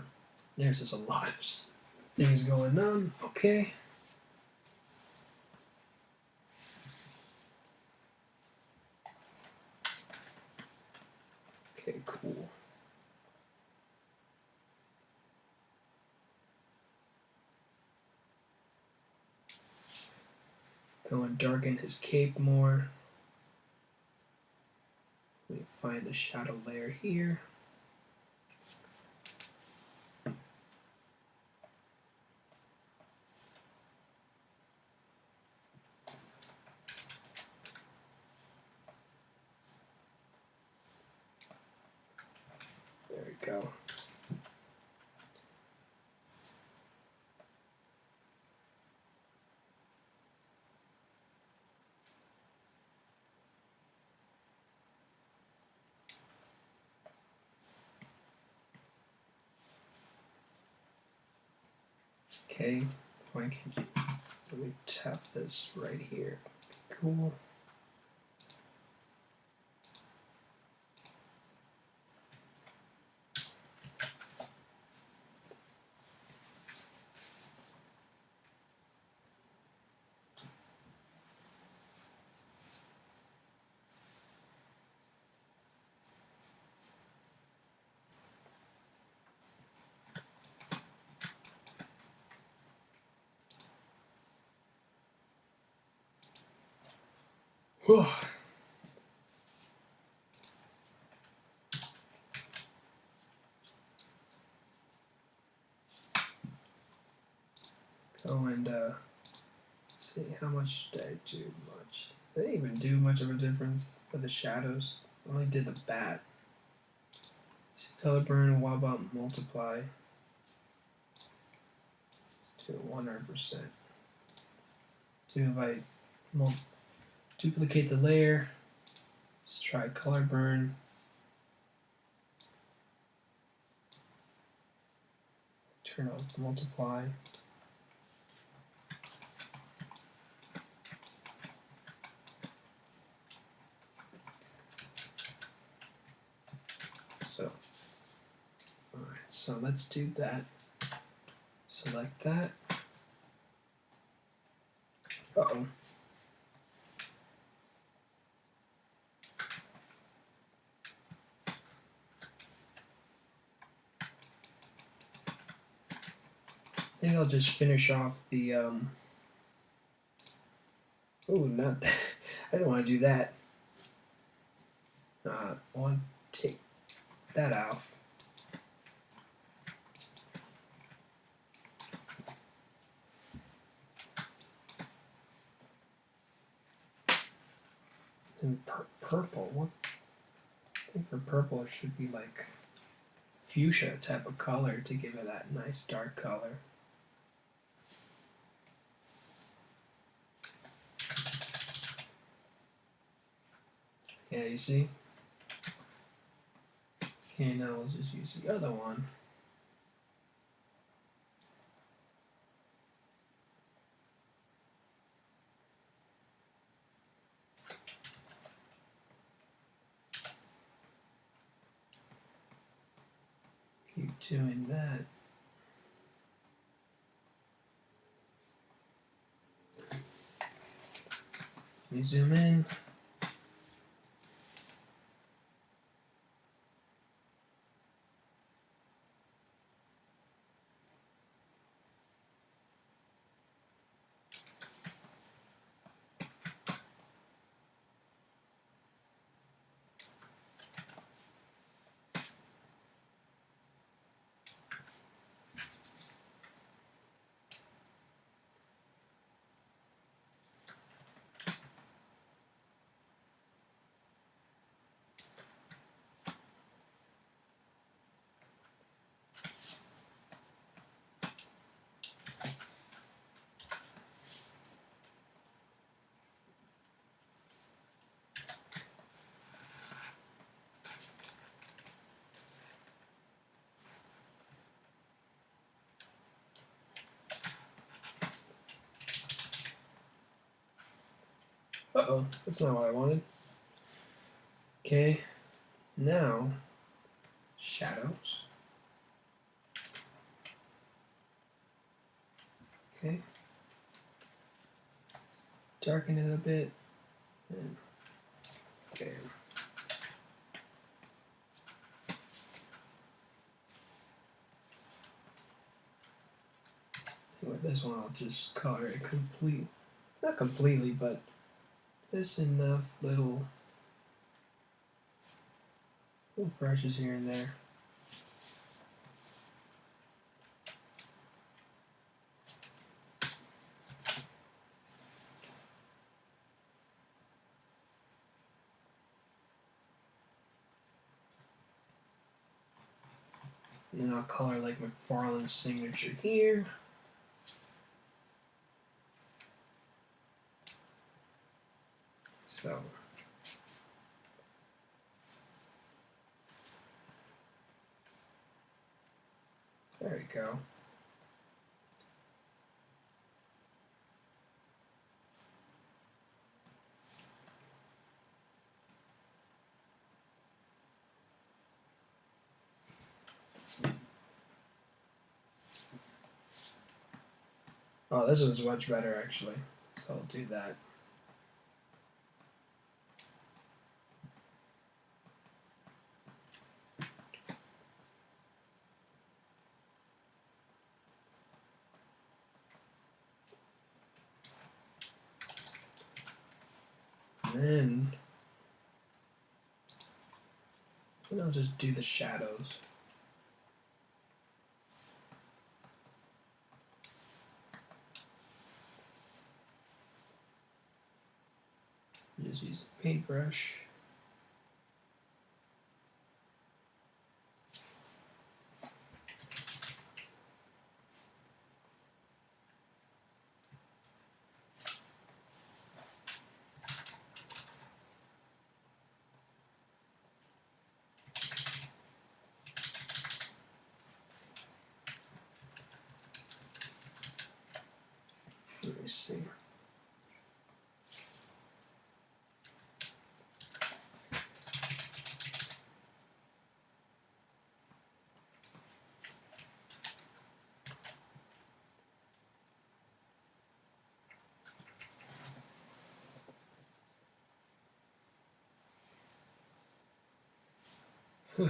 there's just a lot of things going on. Okay. Okay, cool. Go and darken his cape more. Let me find the shadow layer here. There we go. Okay, why can't you, let me tap this right here. Cool. Whew. Go and see how much did I do much. I didn't even do much of a difference for the shadows. I only did the bat. See, color burn, what about multiply? Let's do it 100%. Do if I duplicate the layer, let's try color burn. Turn off multiply. So, alright, so let's do that. Select that. Uh-oh. I think I'll just finish off the, oh, not that. I don't want to do that. I want to take that off. And purple, what? I think for purple it should be like fuchsia type of color to give it that nice dark color. Yeah, you see? Okay, now we'll just use the other one. Keep doing that. Let me zoom in. Uh-oh, that's not what I wanted. Okay, now, shadows. Okay. Darken it a bit. And, okay. And with this one, I'll just color it not completely, but just enough little brushes here and there. And then I'll color like McFarlane's signature here. So there we go. Oh, this is much better actually. So I'll do that. And then I'll just do the shadows. Just use a paintbrush. Let me see. I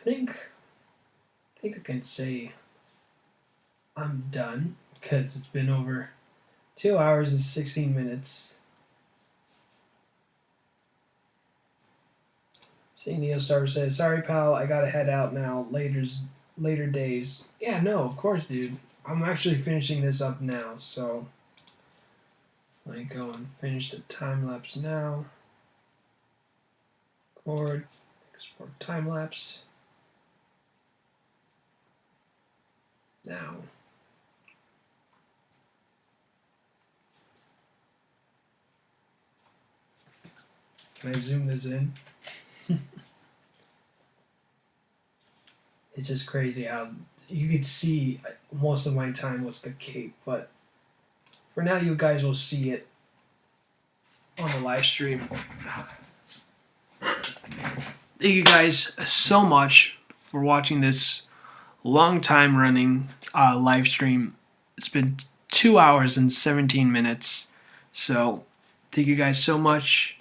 think I can say I'm done because it's been over 2 hours and 16 minutes. See, Neil Star says, "Sorry, pal, I gotta head out now. Later days." Yeah, no, of course, dude. I'm actually finishing this up now, so let me go and finish the time lapse now. Record, export time lapse. Now. Can I zoom this in? It's just crazy how you could see most of my time was the cape, but for now you guys will see it on the live stream. Thank you guys so much for watching this long time running live stream. It's been 2 hours and 17 minutes. So thank you guys so much.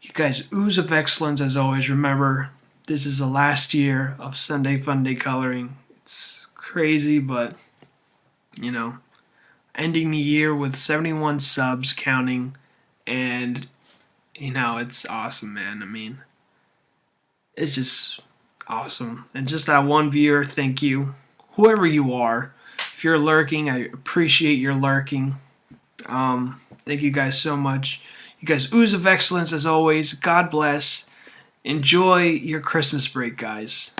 You guys ooze of excellence as always. Remember, this is the last year of Sunday Funday coloring. It's crazy, but you know, ending the year with 71 subs counting, and you know, it's awesome, man. I mean, it's just awesome. And just that one viewer, thank you. Whoever you are, if you're lurking, I appreciate your lurking. Thank you guys so much. You guys ooze of excellence as always. God bless. Enjoy your Christmas break, guys.